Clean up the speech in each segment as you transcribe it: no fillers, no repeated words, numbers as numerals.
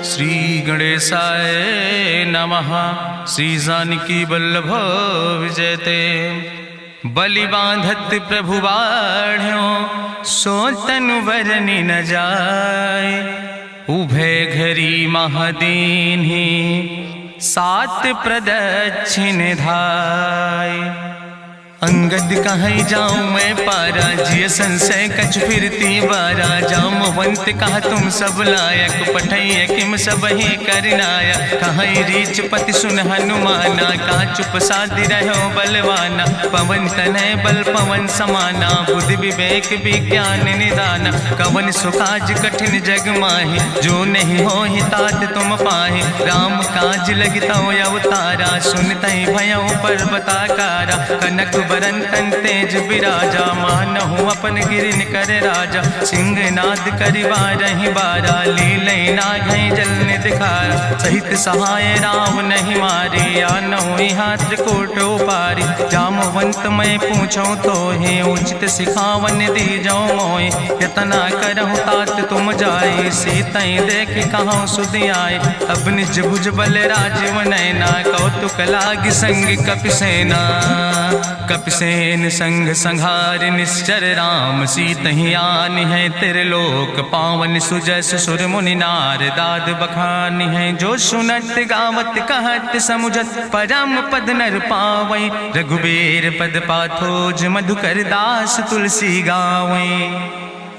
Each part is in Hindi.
श्री गणेशाय नमः। श्री जानकी वल्लभ विजयते। बलि बांधत प्रभु बाढ़ो सो तनु बरनि न जाय। उभय घरी महादीन्हि सात प्रदक्षिण धाय। अंगद कहीं जाऊं मैं पारा जिय संशय कछ फिरती बारा। जामवंत कहा तुम सब लायक पठैय किम सब ही करनाया। कहीं रीच पति सुन हनुमाना कहा चुप साधि रहो बलवाना। पवन तनय बल पवन समाना बुद्धि विवेक विज्ञान निदाना। कवन सुकाज कठिन जग माहि जो नहीं हो ही तात तुम पाहि। राम काज लगता अवतारा सुनतहि भयउ पर्वताकारा। कनक बरन तन तेज बिराजा मानहु अपन गिरिन कर राजा। सिंह नाद करिवारहि बारा लीलय नागहि जल निधिखारा। सहित सहाय राम नहीं मारे आनहु यहाँ त्रिकोट उपारी। जामवंत मैं पूछूं तो हे उचित सिखावन दीजो मोय। यतना करहु तात तुम जाए सीतई देख कहूँ सुधि आए। अब निज भुज बल राजीव नैना कौतुक लाग संग कपिसेना। कपिसेन संग संहार निश्चर राम सीतहि आनि है त्रिलोक पावन। सुजस सुर मुनि नार दाद बखानि है। जो सुनत गावत कहत समुझत परम पद नर पावै। रघुबीर पद पाथोज मधुकर दास तुलसी गावै।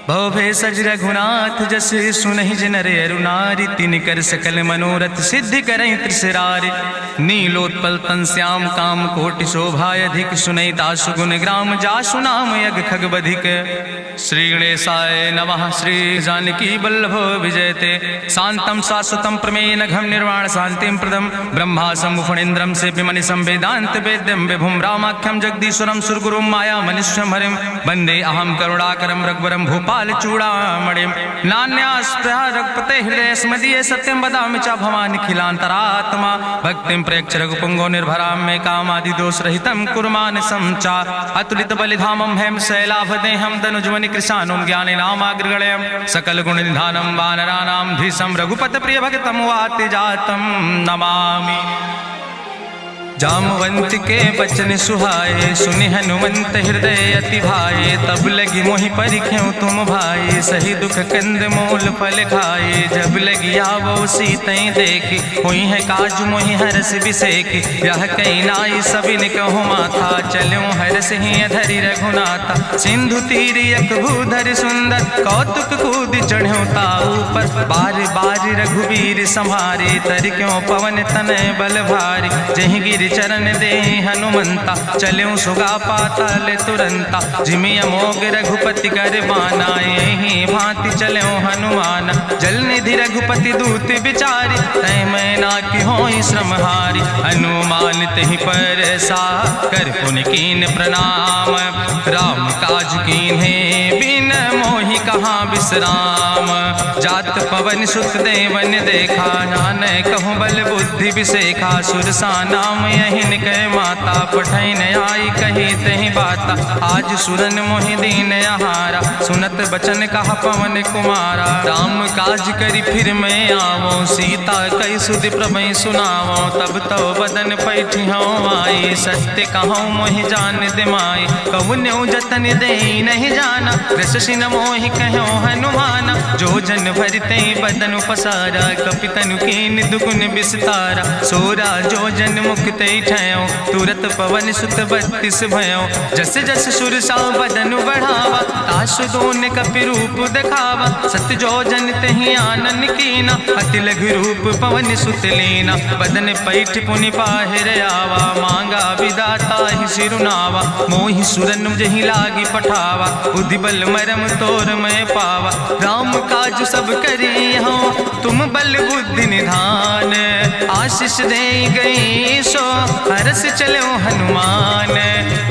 भव भेषज रघुनाथ जस सुनहि जिनर अरुनारि। तिन कर सकल मनोरथ सिद्धि करहि त्रिसरारि। नीलोत्पल तन श्याम काम कोटि शोभाय अधिक। सुनहि दासु गुण ग्राम जासु नाम यज्ञ खग बधिक। श्री गणेशाय नमः। श्री जानकी वल्लभ विजयते। शांतम शाश्वतम प्रमेय घम निर्वाण शांतिम प्रदम। ब्रह्मा शंभु फणीन्द्रम से विमनिशं वेदांत वेद्यम विभुम रामाख्यम जगदीश्वरम सुरगुरुम माया मनिष्यम हरिम। वंदे अहम करुणाकरम रघुवरम भूपाल चूड़ामणिम। नान्यास्पृहा रघुपते हृदय स्मदीय सत्यम वदामि च भवानि खिलांतरात्मा। भक्तिम प्रयच्छ रघुपुंगो निर्भराम मे कामादि दोष रहितम कुर्मानसं च। अतुलित बलिधामम हेम शैलाभदेहम दनुजवनि कृशानुम ज्ञानि नामाग्रगणयम। सकल गुण निधानम वानराणाम धीशम रघुपत प्रिय भगतम वाति जातम नमामि। जामवंत के बचन सुहाए सुनि हनुमंत हृदय अति भाए। तब लगी मोहि परिख्यों तुम भाई सही दुख कंद मूल फल खाए। जब लगी आवो सीतई देखी हुई है काज मोहि हरस बिसेखी। यह कई नाई सबिन कहु माथा चलो हरस ही धरि रघुनाथा। सिंधु तीर यक भूधर सुंदर कौतुक कूद चढ़्यो ताऊ पर। बार बार रघुवीर संहारे तर क्यों पवन तनय बल भारी। जहि गिर चरण दे हनुमंता चल्यों सुगा पाताल तुरंता। जिमि अमोघ रघुपति कर बाना यही भांति चल्यों हनुमाना। जल निधि रघुपति दूत बिचारी तय मैना की होई श्रमहारी। हनुमान तहि पर सा कर पुनि कीन प्रणाम। राम काज कीन्हे बिन मोहि कहाँ विश्राम। जात पवन सुत देवन देखा नान कहूँ बल बुद्धि विसेखा। सुरसा नाम यहिन कह माता पठैन आई कही तहि बाता। आज सुरन मोहि दीन आहारा सुनत बचन कहा पवन कुमारा। राम काज करी फिर मैं आवो सीता कई सुधि प्रभु सुनावो। तब तो बदन पैठी हूँ आई सत्य कहूँ मोहि जान दिमाई। कहुन्यु जतन दे नहीं जाना रससिन मोहि कहो हनुमाना। जो जन भरते बदन पसारा कपितनु कीन दुगुन विस्तारा। सोरा जो जन मुक्त ठयो तुरत पवन सुत 32 भयो। जस जस सुरसा बदन बढ़ावा तासु दोन कपि रूप दिखावा। सत्य जो जन तहि आनन कीना अति लघु रूप पवन सुत लीना। बदन पैठ पुनि पाहिर आवा मांगा विदाता ही सिरुनावा। मोहि सुरन जहि लागी पठावा बुद्धि बल मरम तोर मैं पावा। राम काज सब करी हो तुम बल बुद्धि निधान। आशीष दे गई सो हरस चलो हनुमान।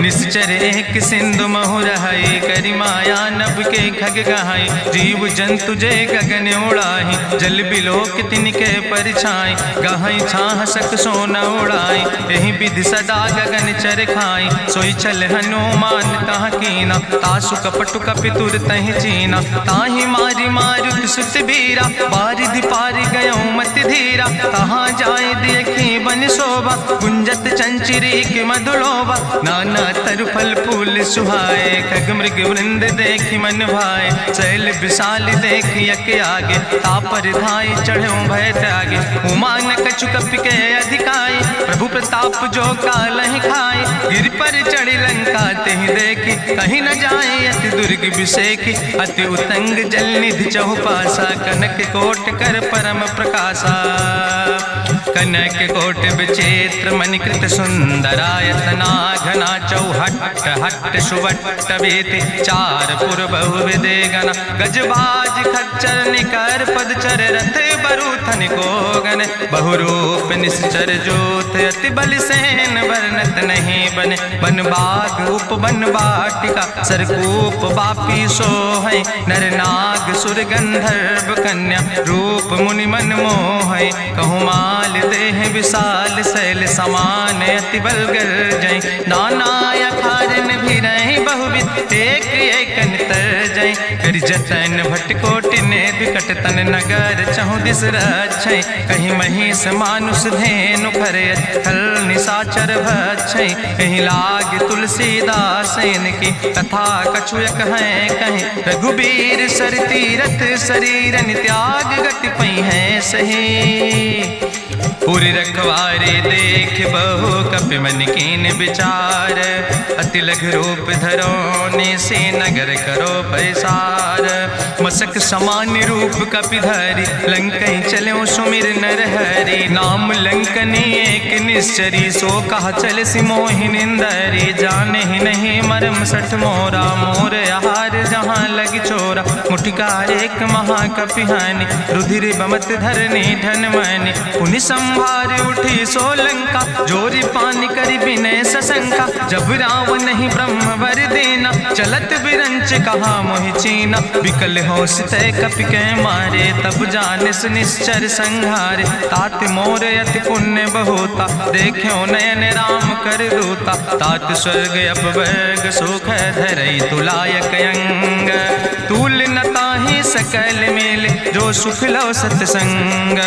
निश्चर एक सिंधु महु रहाई करी माया नभ के खग गहाई। जीव जंतु जे गगन उड़ाई जल बिलोक तिनके परछाई। गहाई छाह सक सोन उड़ाई यही विधि सदा गगन चर खाई। सोई चल हनुमान तह कीना तासु कपटु कपितुर तहि चीना। ताहि मारी मारुत सुत बीरा बारिधि पारि गयो मति धीरा। तहाँ जाय देखी बन शोभा गुंजत चंचिरी के मधुलोभा। नाना तरु फल फूल सुहाए खग मृग वृंद देखी मन भाए। शैल विशाल देखी यके आगे तापर धाई चढ़ो भय त्यागे। उमान कछु कपि के अधिकाई प्रभु प्रताप जो कालहि खाई। गिर पर चढ़ी लंका तेहि देखी कहीं न जाए अति दुर्ग विषेखी। अति उतंग जल निधि चहुपासा कनक कोट कर परम प्रकाशा। कनक कोट विचित्र मणिकृत सुंदरायतना घना। चौहट्ट हट्ट सुवट्ट बेति चार पुर बहुविधे गना। गजबाज खच्चर निकर पदचर रथ बरूथन को गन। बहुरूप निश्चर जोत अति बल सेन वर्णत नहीं बने। बन बाग उप बन बाटिका सरकूप बापी सोहै। नर नाग सुर गंधर्व कन्या रूप मुनि मन मोहै। कहूँ माल देह विशाल शैल समान अति बलगर जय। नाना अखारन भी रही बहुविध एक एक अंतर जय। कर जतन भटकोटि ने विकट तन नगर चहु दिस रक्षै। कहीं महिष मानुष धेनु खरे खल निशाचर भक्षै। कहीं लाग तुलसीदास इनकी कथा कछुयक है कहीं। रघुबीर सर तीरथ शरीरन त्याग गति पई है सही। पूरी रखवारे देख बहु कपि मन कीन विचार। अति लघु रूप धरो से नगर करो पैसार। मसक समान रूप कपि धरि लंकई चलो सुमिर नर हरि। नाम लंकनी एक निश्चरी सो कहा चल सिमोहि निंदरी। जाने ही नहीं मरम सठ मोरा मोर आहार जहाँ लग चोरा। मुठिकार एक महाकपि हानि रुधिर बमत धरनी धन मानी। पुनि संभार उठी सोलंका जोरी पानी करी विनय सशंका। जब रावण नहीं ब्रह्म वर देना चलत बिरंच कहा मोहि चीना। विकल होश तय कपि के मारे तब जानिस निश्चर संहारे। तात मोर अति पुण्य बहुता देखो नयन राम कर रूता। तात स्वर्ग अपवर्ग सुख धरई तुलायक अंग। तूल न ताहि सकल मेल जो सुख लो सत्संग।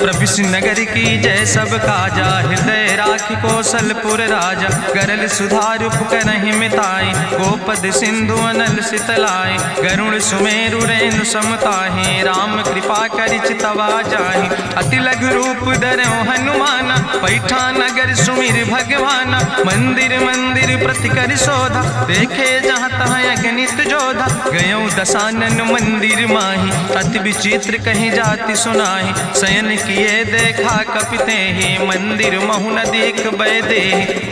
प्रभिस नगर की जय सब काजा हृदय राखि कौशलपुर राजा। गरल सुधार उपकरहि मिताई गोपद सिंधु अनल सितलाई। गरुण सुमेरु रेणु समताहि राम कृपा करि चितवा जाहि। अति लघु रूप धरो हनुमाना पैठा नगर सुमिर भगवाना। मंदिर मंदिर प्रति कर शोधा देखे जहाँ तहाँ अगणित जोधा। गयो दशानन मंदिर माही अति विचित्र कहीं जाति सुनाही। शयन किए देखा कपिते ही मंदिर महु न देख बैदे।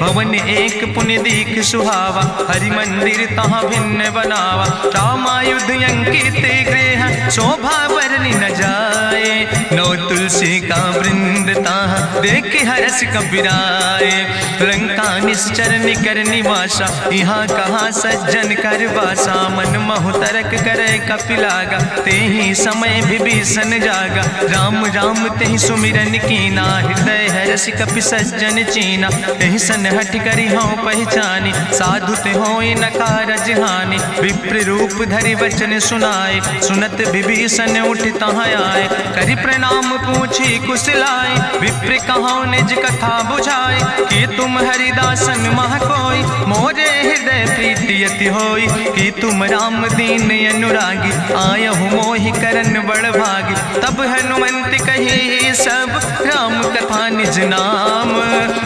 भवन एक पुण्य दीख सुहावा हरि मंदिर तहाँ भिन्न बनावा। रामायुध अंकित गृह शोभा वर्णि न जाए। नौ तुलसी का वृंद ताहाँ देख हरस कबीराए। लंका निश्चर निकर निवासा यहाँ कहाँ सज्जन कर वासा। मन महु तरक करे कपिलागा तेहि समय विभीषण जागा। राम राम तेहि सुमिरन कीना हृदय हरस कपि सज्जन चीना। तेहि सन हठ करि हूँ पहचानी साधु ते होई न कारज हानि। विप्र रूप धरि वचन सुनाए सुनत विभीषण उठ तहाँ आए। करि प्रणाम पूछी कुशलाए विप्र कहाँ निज कथा बुझाए। कि तुम हरिदासन मह कोई मोरे हृदय प्रीति अति होई। कि तुम राम दीन अनुरागी आयहु मोहि करन बड़ भागी। तब हनुमंत कही सब राम कथा निज नाम।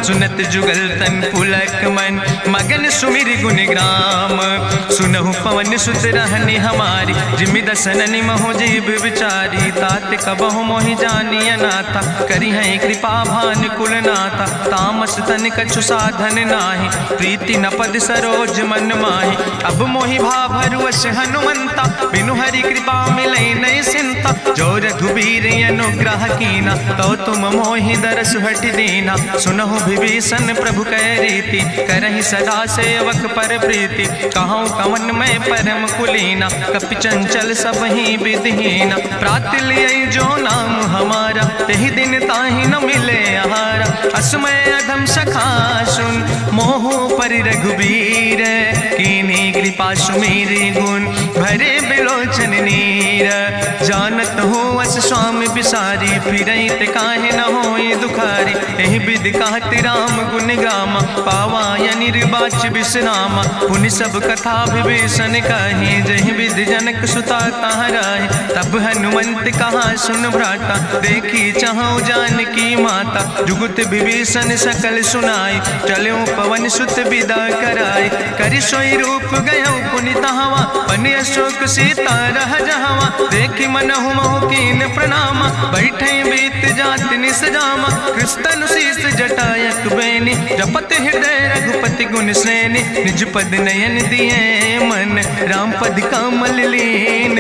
सुनत जुगल तन पुलक मन मगन सुमिर गुण ग्राम। सुनहु पवन सुत रहनी हमारी जिमि दसननि महु जीव विचारी। तात कबहु मोहि जानी अनाथा करी है कृपा भान कुलनाथा, तामस तन कछु साधन नाही, प्रीति न पद सरोज मन माही। अब मोहि भाभरुअस हनुमंता, बिनु हरि कृपा मिलै नहीं सिंता। जो रघुबीर अनुग्रह कीना, तो तुम मोहि दरस हट दीना। सुनहु विभीषण प्रभु कै रीति, करहि सदा सेवक पर प्रीति। कहूँ कवन में परम कुलीना, कपि चंचल सब ही विधिहीना। प्रात लियै जो नाम हमारा, तेहि दिन ताहि न मिले आहारा। असमय अधम सखा सुन, मोहु पर रघुबीर। कीन्ही कृपा सुमेरि गुण, भरे बिलोचन नीर। जानत हो अस स्वामी बिसारी, फिरहि ते काहे न होई दुखारी। एहि विधि कहत राम गुण गामा, पावा निर्वाच विश्रामा। पुनि सब कथा विभीषण कही, जहि विधि जनक सुता कहाँ राहि। तब हनुमंत कहा सुन भ्राता, देखी चाहूँ जानकी माता। जुगुत विभीषण सकल सुनाई, चलो पवन सुत विदा कराई। करि सोई रूप गयो पुनि तहवा, बनि अशोक सीता रह जहवा। देखी मनहु मोह कीन प्रणामा, बैठे बीत जात निस जामा। कृष्ण शीस जटायक बेनी, जपत हृदय रघुपति गुण श्रेणी। निज पद नयन दिए मन, राम पद कमल लीन।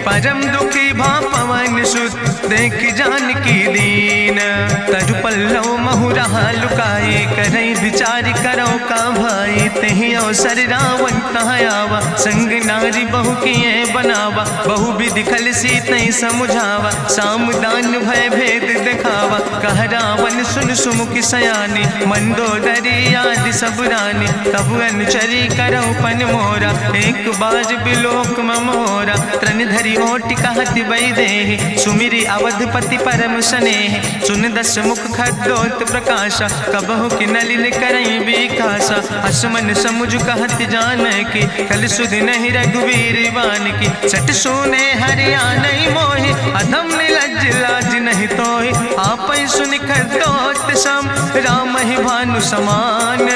परम दुखी भा पवन सुत, देख जानकी दीन। तरु पल्लव महु रहा लुकाई, करई विचार करो का भाई। तेहि अवसर रावण तहाँ आवा, संग नारी बहु किए बनावा। बहु विधि खल सीतै समुझावा, सामदान भय भेद दिखावा। कह रावण सुन सुमुखि सयानी, मंदोदरी आदि सब रानी। तब अनुचरी करौ पन मोरा, एक बाज बिलोक ममोरा। तृण धरि ओटि कहत वैदेही, सुमिरि अवधपति परम स्नेह। सुन दस मुख खद्योत प्रकाशा, कबहु कि नलिन करई बिकासा। असमन समुझ कहत जानकी, कल सुधि नहीं रघुवीर बान की। सट सुने हरिया नहीं मोहि, अधम निलज्ज लाज नहीं तोहि। आपै सुनि खद्योत सम, राम ही भानु समान।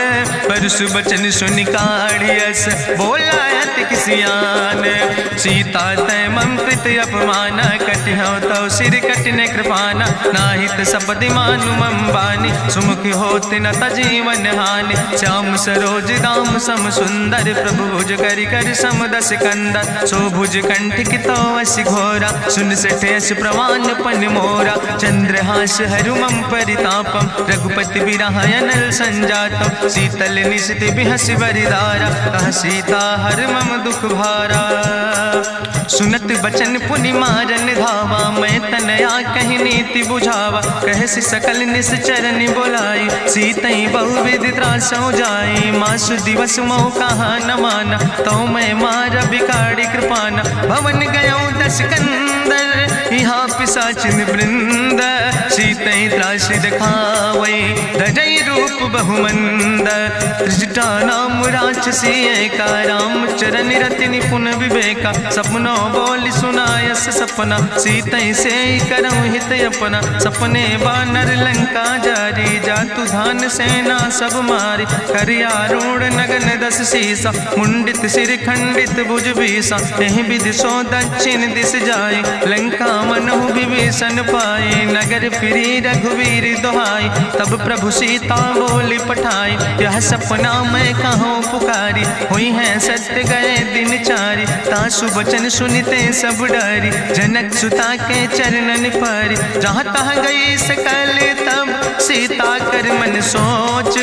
परसु बचन सुनि काढ़ियस, बोला अति किसियान। सीता तै मम कृत अपमान, कटिहौ तौ सिर कटिन कृपाना। नाहित सपदि मानु मम बानी, सुमुखि होत न तजीवन हानि। श्याम सरोज दाम सम सुंदर, प्रभु भुज करि कर सम दस कंदर। सो भुज कंठ की तो अस घोरा, सुन सठे अस प्रवान पन मोरा। चंद्रहास हरु मम परितापम, रघुपति बिरहायनल संजातम। शीतल निशित बिहसि बरिदारा, कह सीता हर मम दुख भारा। सुनत बचन पुनि मारन धावा, मैं तनया कहि नीति बुझावा। कहसि सकल निश्चरन बोलाई, सीतई बहुविधि त्रासौ जाई। मासु दिवस मोह कहा न माना, तो मैं मार बिकाड़ी कृपाना। भवन गयो दस कंदर, यहाँ पिशाचिन वृंद। सीतई त्रास दिखावै, धजई रूप बहुमंद। त्रिजटा नाम राक्षसी एका, राम चरण रति निपुण विवेका। सपनो बोल सुनायस सपना, सीतई से करऊँ हित अपना। सपने बानर लंका जारी, जातु धान सेना सब मारी। करियारूढ़ नगन दस सीसा, मुंडित सिर खंडित भुज बीसा। एहि विधि सो दक्षिण दिस जाई, लंका मनहु विभीषण पाई। नगर फिरी रघुवीर दुहाई, तब प्रभु सीता बोली पठाई। यह सपना मैं कहूँ पुकारी, हुई है सत्य गए दिन चारी। तासु बचन सुनिते सब डरी, जनक सुता के चरणन पर। जहाँ तहाँ गई सकल तब, सीता कर मन सोच।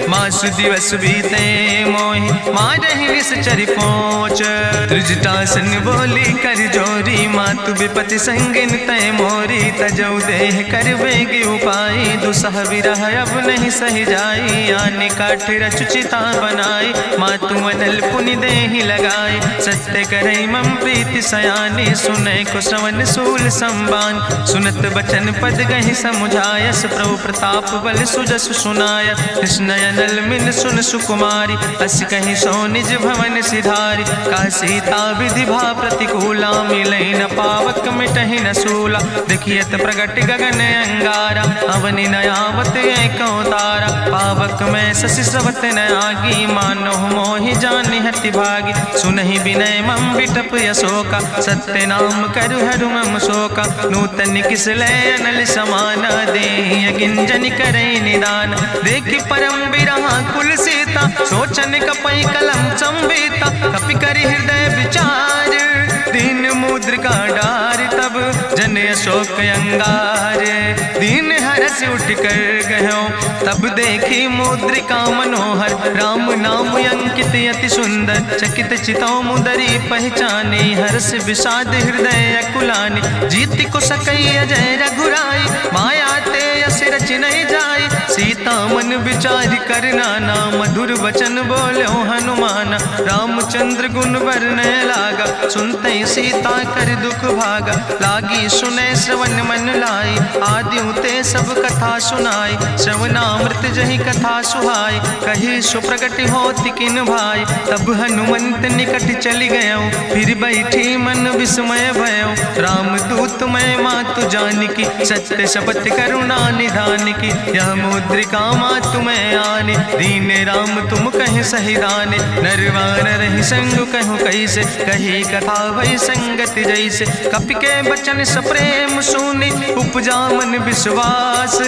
मासु दिवस बीते मोहि, मारहि निश्चर पहुँच। त्रिजटासन बोली कर जोरी, मातु विपति संगिन तय मोरी। तजौ देह कर बेग उपाय, दुसह विरह अब नहीं सही जाई। आने काठ रचुचिता बनाई, मातु अनल पुनि देहि लगाई। सत्य करई मम प्रीति सयानी, सुनै को श्रवण सूल संबान। सुनत बचन पद गहि समुझायस, प्रभु प्रताप बल सुजस सुनाय। कृष्णयनल मिल सुन सुकुमारी, अस कहि सो निज भवन सिधारी। का सीता विधि भा प्रतिकूला, मिलै न पावक मिटहि न सूला। देखियत प्रगट गगन अंगारा, अवनि न आवत एको तारा। पावक में शशि स्रवत न आगी, मानो मोहि जानि हठ अति भागी। सुनहि विनय मम विटप अशोका, सत्य नाम करु हरु मम शोका। नूतन किसलय अनल समाना, देहि गिंजन करे निदान। देखि परम बिरहा कुल सीता, सोचन कपि कलम संवेता। कपि करि हृदय विचार, दीन मुद्रिका डार। तब जन अशोक अंगार, दीन हरस उठ कर गयो। तब देखी मुद्रिका मनोहर, राम नाम अंकित अति सुंदर। चकित चितौ मुदरी पहचाने, हर्ष विषाद हृदय अकुलाने। जीति को सकई अजय रघुराई, माया ते अस रच नहीं जाई। सीता मन विचार करना ना, मधुर वचन बोलो हनुमाना। रामचंद्र गुण वर्णय लागा, सुनते सीता कर दुख भागा। लागी सुने श्रवण मन लाई, आदि ते सब कथा सुनाई। श्रवणामृत जहि कथा सुहाई, कही सुप्रगट होति किन भाई। तब हनुमंत निकट चली गयो, फिर बैठी मन विस्मय भयो। राम दूत मैं मातु जानकी, सत्य शपथ करुणा निधान की। यह मुद्रिका मातु मैं आने, दीन राम तुम कहे सही दाने। नरवान रही संग कहूँ कैसे, कही कथा वही संगत जैसे। कपि के बचन सप्रेम सुनी, उपजा मन विश्वास।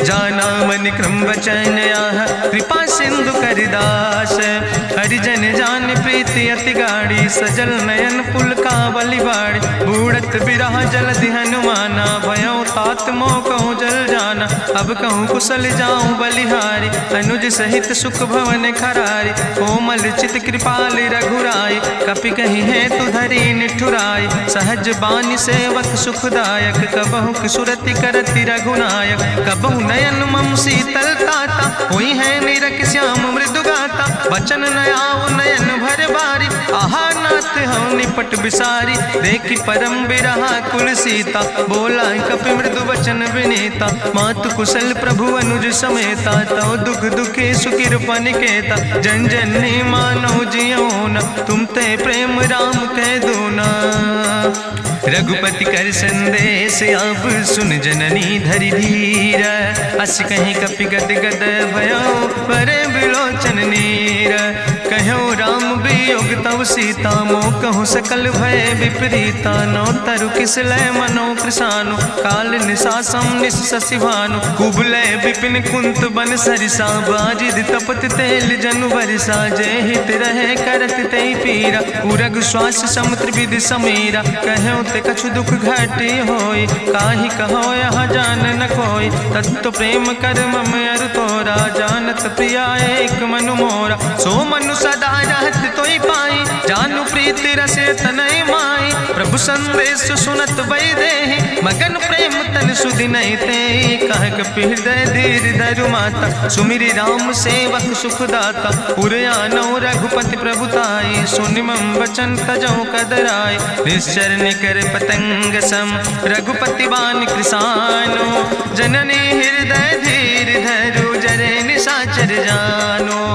जाना मन क्रम वचन आह, कृपा सिंधु करिदास। हरिजन जान प्रीति अति गाढ़ी, सजल नयन पुलकावली बाड़ी। बूढ़त बिरह जलधि हनुमाना, भयो तात मोह कहूँ जल जाना। अब कहूँ कुशल जाऊँ बलिहारी, अनुज सहित सुख भवन खरारी। कोमल चित कृपाल रघुराई, कपि कही है तु धरी निठुराई। सहज बानी सेवक सुखदायक, कबहु सुरति करति रघुनायक। कबहु नयन मम शीतल ताता, हुई है निरख श्याम मृदु गाता। बचन नयाव नयन भर बारी, आहा नाथ हम निपट बिसारी। देखि परम बिरहा कुल सीता, बोला कपि मृदु वचन विनीता। मातु कुशल प्रभु अनुज समेता, तव दुख दुखे सुकृपा निकेता। जन जननी मानो जियो न, तुम ते प्रेम राम कह दो ना। रघुपति कर संदेश अब सुन जननी धरि धीर। अस कहीं कपि गद गद भयो, परे बिलोचन नीर। कहो राम वियोग तव सीता, मोह कहूँ सकल भय विपरीता। नौ तरु किसलय मनो कृशानु, काल निशासम निशि भानु। कुबलय विपिन कुंत बन सरिसा, बाजिद तपत तेल जनु बरिसा। जय हित रहे करत ते पीरा, उरग श्वास समुद्र विधि समीरा। कहो ते कछु दुख घाटी होई, काहि कहो यहाँ जान न कोई। तत्व प्रेम कर मम अरु तोरा, जानत प्रिया एक मनु मोरा। सो मनु सदा रहत तोई पाई, जानु प्रीति रसे तनय माई। प्रभु संदेश सुनत वै देहि, मगन प्रेम तन सुधि नहीं ते। कह कपि हृदय धीर धरु माता, सुमिरि राम सेवक सुख दाता। उरयानो रघुपति प्रभुताई, सुनि मम वचन तजौ कदराई। निश्चर निकर पतंग सम, रघुपति बान कृसानो। जननी हृदय धीर धरु, जरे निशाचर जानो।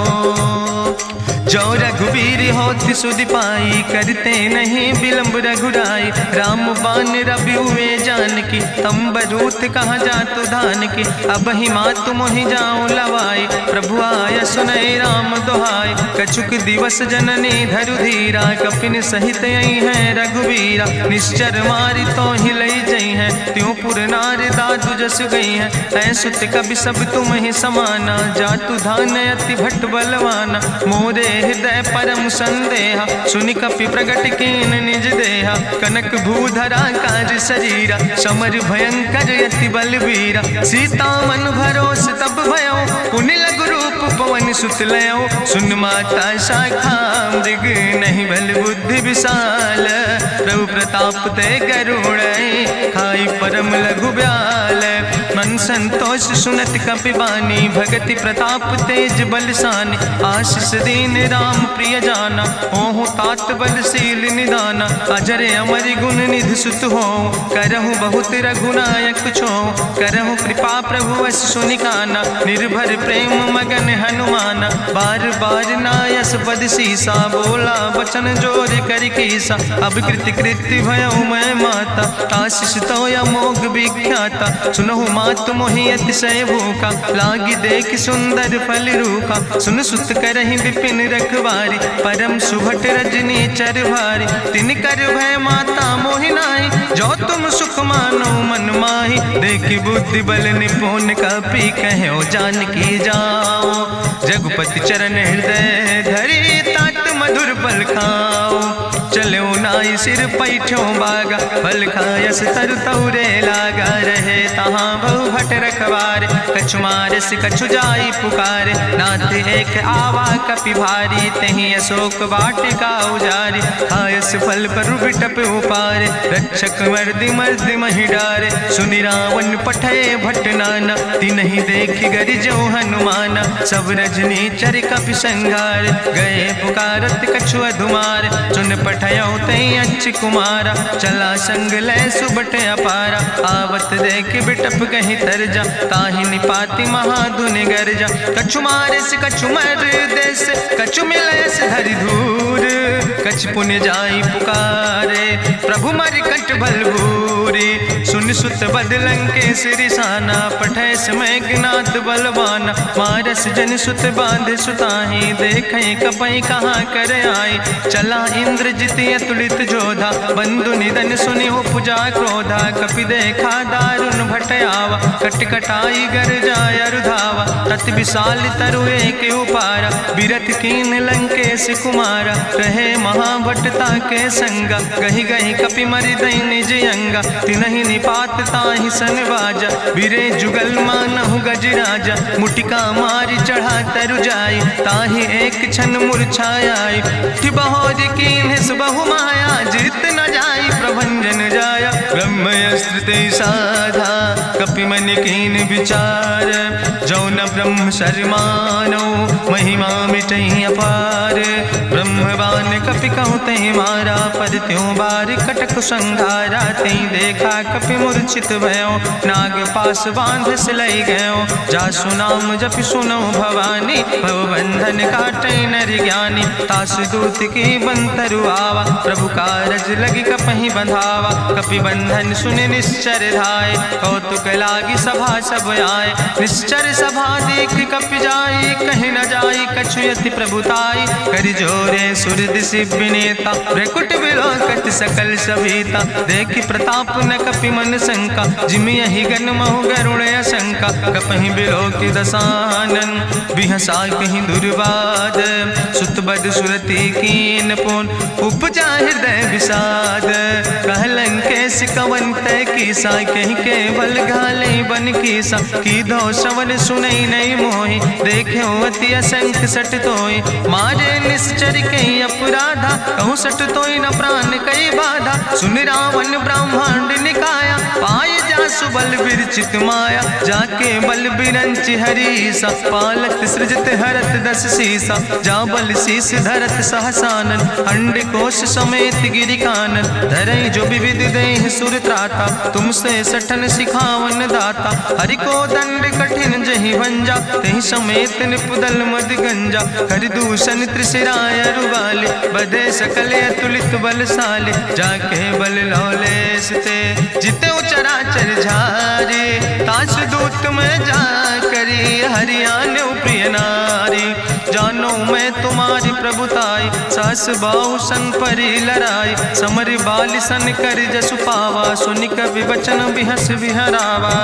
जो रघुवीर होति सुधि पाई, करते नहीं विलंब रघुराई। राम बान रवि हुए जानकी, तंबरूत कहाँ जातु धान की। अब ही मातु मोहि जाऊँ लवाई, प्रभु आय सुनय राम दुहाई। कछुक दिवस जननी धरु धीरा, कपिन सहित आई है रघुवीरा। निश्चर मारी तो ही लई जई है, त्यों पुर नार दादु जस गई है। ऐसुत कवि सब तुम ही समाना, जातु धान अति भट बलवाना। मोरे हृदय परम संदेहा, सुनि कपि प्रगट कीन निज देहा। कनक भूधरा काज शरीरा, समर भयंकर यति बलवीरा। सीता मन भरोस तब भयो, पुनि लघु रूप पवन सुत लयो। सुन माता शाखा मृग, नहीं बल बुद्धि विशाल। प्रभु प्रताप ते करुणै, खाई परम लघु ब्याल। मन संतोष सुनत कपि बानी, भगति प्रताप तेज बलसानी। आशीष दीन राम प्रिय जाना, ओहु तात बलशील निदाना। अजर अमर गुण निधि सुत हो, करहु बहुत रघुनायक छो। करहु कृपा प्रभु अस सुनिकाना, निर्भर प्रेम मगन हनुमाना। बार बार नायस पद सीसा, बोला वचन जोर कर कीसा। अब कृति कृति भयो मैं माता, आशीष तो अमोघ विख्याता। सुनहु मात मात मोहि अतिशय भूखा, लागी देख सुंदर फल रूखा। सुन सुत करहि विपिन रखवारी, परम सुभट रजनी चर भारी। तिन कर भय माता मोहि नाहि, जो तुम सुख मानो मन माहि। देखि बुद्धि बल निपुण कपि, कहो जानकी जाओ। जगुपति चरण हृदय धरि, तात मधुर फल खाओ। चलो नाई सिर पैठो बागा, फल खायस तरु तौरे लागा। रहे तहाँ बहु भट रखवारे, कछु मारस कछु जाई पुकारे। नाथ एक आवा कपि भारी, तहीं अशोक वाटिका उजारी। खायस फल पर बिटप उपारे, रक्षक मर्दि मर्दि महि डारे। सुनि रावण पठय भट नाना, तिन्हि देखि गरिजो हनुमाना। सब रजनी चर कपि संघार, गए पुकारत कछु अधुमार। सुन पठयो तई अच्छ कुमारा, चला संग लय सुबट अपारा। आवत देख बिटप कहीं तरजा, ताहि निपाति महाधुनि गर्जा। कछु मारिस कछु मर देस, कछु मिलयस धरि धूर। कछ पुण्य जाई पुकारे, प्रभु मरि कंठ बल भूरी। सुन सुत बदलं के सिरिसाना, पठय समय ज्ञात बलवाना। मारस जन सुत बांध सुताही, देखें कपई कहाँ कर आई। चला इंद्रजित अतुलित जोधा, बंधु निधन सुनि उपजा क्रोधा। कपि देखा दारुण भटयावा, कट कटाई गर जाय रुधावा। तत विशाल तरु एक उपारा, बिरथ कीन लंकेश कुमारा। रहे महाभटता के संगा, गहि गहि कपि मरि दई निज अंगा। तिनहि निपात ताहि सन बाजा, बिरे जुगल मानहु गजराजा। मुटिका मारि चढ़ा तरु जाई, ताहि एक क्षण मूर्छाई। बहोज कीन बहु माया, जीत न जाई प्रभंजन जाया। ब्रह्मस्त्र ते साधा, कपि मन कीन विचार। जो न ब्रह्म शर्मानो, महिमा मिटई अपार। ब्रह्मवान कपि कहु तहि मारा, पर त्यों बार कटक संघारा। तई देखा कपि मूर्छित भयो, नाग पास बांध सिलई गयो। जासु नाम जपि सुनो भवानी, भव बंधन काटै नर ज्ञानी। तास दूत की बंतरु आवा, प्रभु कारज लगी कपहि बंधावा। कपि बंधन सुनि निश्चर धाय, कौतुक लागी सभा सब आए। निश्चर सभा देख कपि जाई, कहीं न जाई कछु यति प्रभुताई। कर जोरे सुर दिसि विनेता, भ्रकुट विलोकत सकल सभीता। देखि प्रताप न कपि मन शंका, जिमि यहि गन महु गरुण असंका। कपहि बिलोकि दसानन, बिहसा कहीं दुर्वाद। सुत बद सुरति कीन पुन, उपजा हृदय विषाद। कहलन केस कवन तय कीसा, कहीं केवल घाले बन कीसा। कीधो श्रवण सुनई नहीं मोहि, देख्यो अति असंख सट तोय। मारे निश्चर कई अपराधा, कहूँ सट तोय न प्राण कई बाधा। सुन रावण ब्रह्मांड निकाया, पाय जासु बल विरचित माया। जाके बल बिरंच हरीसा, पालक सृजत हरत दस सीसा। जा बल शीस धरत सहसानन, अंड कोश समेत गिरि कानन। धरई जो विविध देह सुर त्राता, तुमसे सठन सिखावन दाता। हरि को दंड कठिन जहि भंजा, तहि समेत निपुदल मद गंजा। कर दूषण त्रिशिराय रुवाले, बधे सकल अतुलित बलशाले। जाके बल लौलेस ते, जिते चराचर झारे। तास दूत में जा करी, हरियाण प्रिय नारी। जानो मैं तुम्हारी प्रभुताई, सास बाहु सन परी लड़ाई। समर बाल सन कर जसु पावा, सुनि कवि वचन बिहस बिहरावा।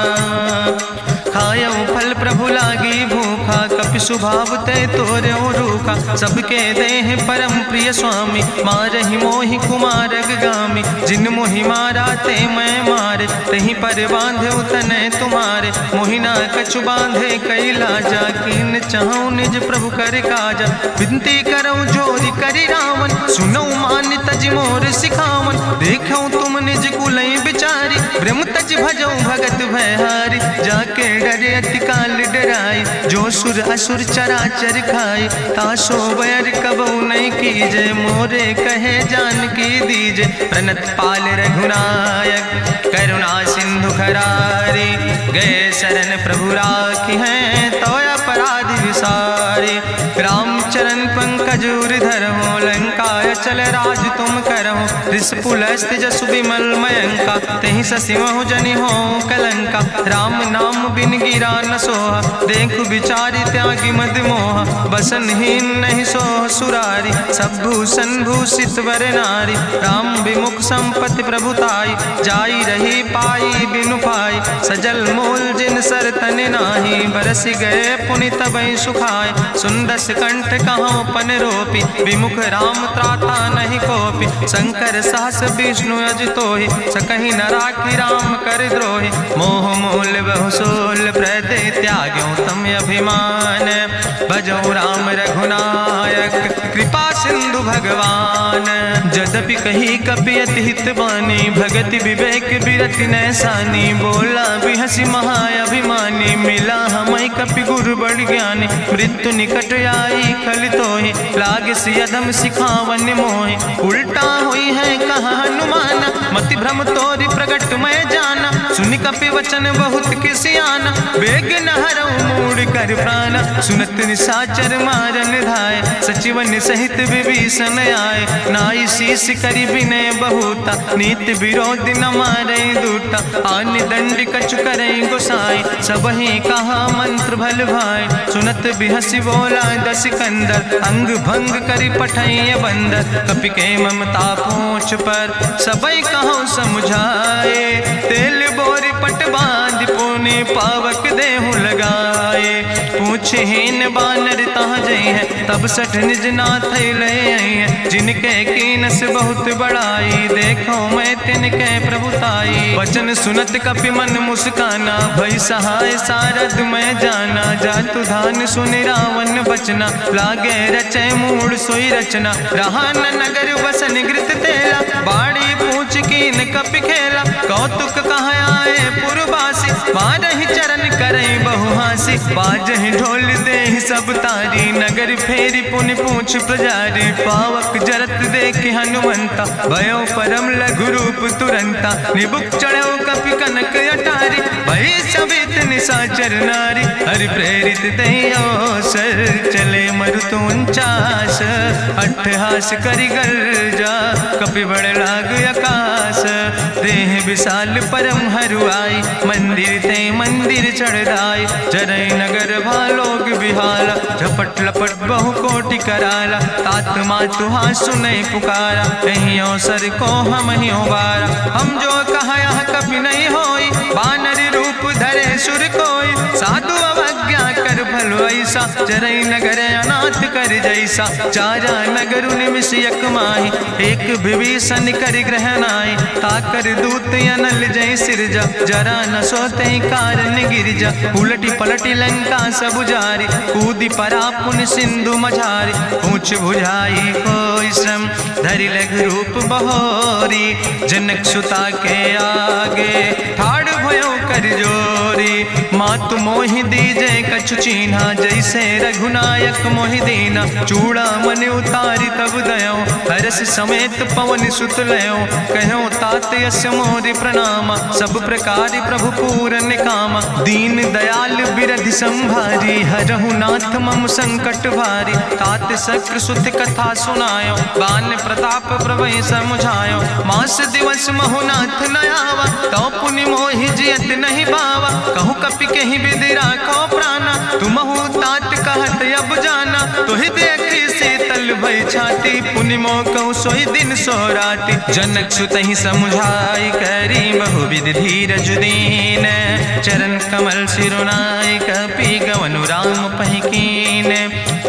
खायो फल प्रभु लागी भूखा, कपि स्वभाव ते तोर्यो रूखा। सबके देह परम प्रिय स्वामी, मारहि मोहि कुमार गामी। जिन मोहि मारा ते मैं मारे, तहीं पर बांधे तनै तुम्हारे। मोहि ना कछु बांधे कई लाजा, कीन चाहूं निज प्रभु कर काजा। विनती करऊं जोरि करि रावण, सुनऊ मान तज मोर सिखावन। देखऊं तुम निज कुलई बिचारी, ब्रह्म तज भजऊं भगत भयहारी। जाके डरे अति काल डराई, जो सुर असुर चराचर खाई। तासो बैर कबऊ नहीं कीजे, मोरे कहे जानकी दीजे। प्रणत पाल रघुनायक, करुणा सिंधु खरारी। गए शरण प्रभु राखी हैं, तो अपराध विसारी। रामचरण पंकज धर हो, लंका आय चल राज तुम करहु, ऋषपुलस्त्य जसु विमल मयंका, तेहि ससिमहु जनि हो कलंका। राम नाम बिन गिरा न सोहा, देखु विचारि त्यागी मद मोहा। बसनहीन नहीं सोह सुरारी, सब भूषण भूषित वर नारी। राम विमुख संपत्ति प्रभुताई, जाई रही पाई बिनु पाई। सजल मूल जिन सर तन नाही, बरस गए पुनि तबहि सुखाय। सुंदस कंठ कहाँ पन रोपी, विमुख राम त्राता नहीं कोपी। शंकर सहस विष्णु अजितोहि, सकहि न राखि राम कर द्रोहि। मोह मूल बहु सोल प्रदे, त्याग्यों तम अभिमान। भजौ राम रघुनायक, कृपा सिंधु भगवान। जदपि कही कपि अति हित बानी, भगति विवेक बिरति नैसानी। बोला बिहसि महाअभिमानी, मिला हमय कपि गुरु बड़ ज्ञानी। मृत्यु निकट आई खल तोहि, लागे सियदम सिखावन मोहि। उल्टा हुई है कहा हनुमान, मति भ्रम तोरि प्रगट मैं जाना। सुनि कपि वचन बहुत किसियाना, बेग न हरऊ मूढ़ कर प्राण। सुनत निशाचर मारन धाय, सचिवन सहित विभीषण आए। नाई शीस करि विनय बहुता, नीति विरोध न मारै दूता। आन दंड कछु करै गोसाई, सबहि कहा मंत्र भल भाई। सुनत बिहसि बोला दस कंदर, अंग भंग करि पठैय बंदर। कपि के ममता पूछ पर, सबई कहो समुझाए। तेल बोरी पट बांध पुनि, पावक देहु लगाए। पूछहीन बानर तहाँ जई है, तब सठ निज नाथ ले आई है। जिनके कीनस बहुत बड़ाई, देखो मैं तिनके प्रभुताई। वचन सुनत कपि मन मुस्काना, भई सहाय सारद मैं जाना। जातु धान सुनि रावण बचना, लागे रचय मूढ़ सोई रचना। रहा न नगर बसन घृत तेला, बाड़ी पूछ कीन कपि खेला। कौतुक कहाँ आए पुरवासी, मारहि चरण करई बहुहासी। बाजहि ढोल देहि सब तारी, नगर फेरी पुनि पूछ पुजारी। पावक जरत देखि हनुमंता, भयो परम लघु रूप तुरंता। निबुक चढ़ो कपि कनक अटारी, भई सवित निशाचर नारी। हरि प्रेरित तहि अवसर, चले मरुत 49। अट्ठहास करि गर्जा, कपि बड़ लाग आकाश। देह विशाल परम हरुआई, मंदिर ते मंदिर चढ़ाई। जरै नगर भालोग बिहाला, झपट लपट बहु कोटि कराला। तात मातुहा सुनै पुकारा, कहीं अवसर को हम ही बारा। हम जो कहा यह कभी नहीं होई, बानर रूप धरे सुर कोई। साधु अवज्ञा कर भल ऐसा, जरै नगर अनाथ कर जैसा। चारा नगर निमिष यक माही, एक विभीषण कर ग्रह नाई। ताकर दूत अनल जय सिरजा, जरा न सोते कारण गिरजा। उलटी पलटी लंका सब जारी, कूदी परा पुन सिंधु मझारी। पूछ बुझाई कोई श्रम, धरि लघु रूप बहोरी। जनक सुता के आगे, ठाड़ भयो कर जोरी। मातु मोहि दीजे कछु चीन्हा, जैसे रघुनायक मोहि दीना। चूड़ा मन उतारी तब दयो, हरस समेत पवन सुत लयो। कहो तात यस मोरि प्रणामा, सब प्रकार प्रभु पूरन कामा। दीन दयाल बिरधि संभारी, हरहु नाथ मम संकट भारी। तात शक्र सुत कथा सुनायो, बान प्रताप प्रभय समुझायो। मास दिवस महु नाथ न आवा, तो पुनि मोहि जियत नहीं बावा। कहु कपि कहि विधि राखो प्राणा, तुमहु तात कहत अब जाना। तुहि देखी शीतल भई छाती, पुनि मोह कहु सोई दिन सोराती। जनक सुतहि समुझाई, करी बहु विधि धीरज दीन। चरण कमल सिरुनाई, कपि गवनु राम पहि कीन।